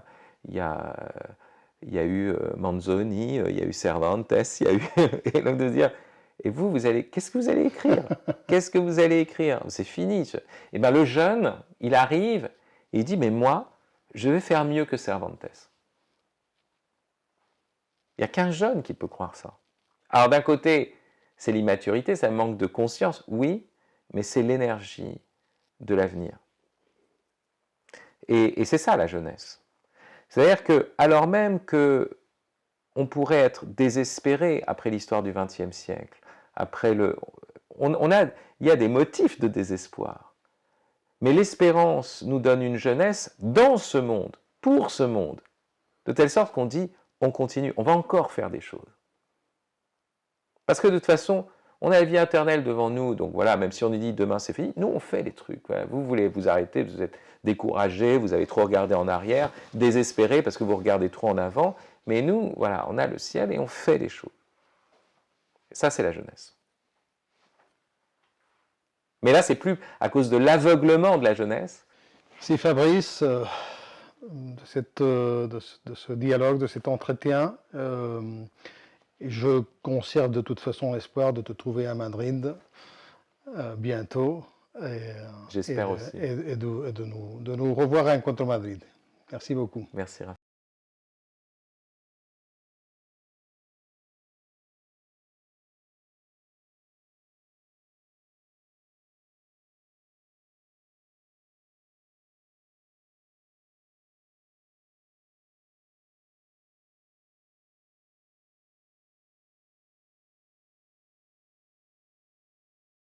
y a eu Manzoni, il y a eu Cervantes, il y a eu... Et donc de dire, et vous qu'est-ce que vous allez écrire? Qu'est-ce que vous allez écrire? C'est fini. Et bien le jeune, il arrive, et il dit, mais moi, je vais faire mieux que Cervantes. Il n'y a qu'un jeune qui peut croire ça. Alors d'un côté, c'est l'immaturité, ça manque de conscience, oui, mais c'est l'énergie de l'avenir. Et c'est ça la jeunesse. C'est-à-dire que, alors même qu'on pourrait être désespéré après l'histoire du XXe siècle, il y a des motifs de désespoir. Mais l'espérance nous donne une jeunesse dans ce monde, pour ce monde, de telle sorte qu'on dit, on continue, on va encore faire des choses. Parce que de toute façon, on a la vie éternelle devant nous, donc voilà, même si on nous dit demain c'est fini, nous on fait les trucs. Voilà. Vous voulez vous arrêter, vous êtes découragé, vous avez trop regardé en arrière, désespéré parce que vous regardez trop en avant, mais nous, voilà, on a le ciel et on fait les choses. Et ça, c'est la jeunesse. Mais là, c'est plus à cause de l'aveuglement de la jeunesse. Si Fabrice, de ce dialogue, de cet entretien, je conserve de toute façon l'espoir de te trouver à Madrid bientôt. J'espère aussi. Et de nous revoir à Encuentro Madrid. Merci beaucoup. Merci, Raphaël.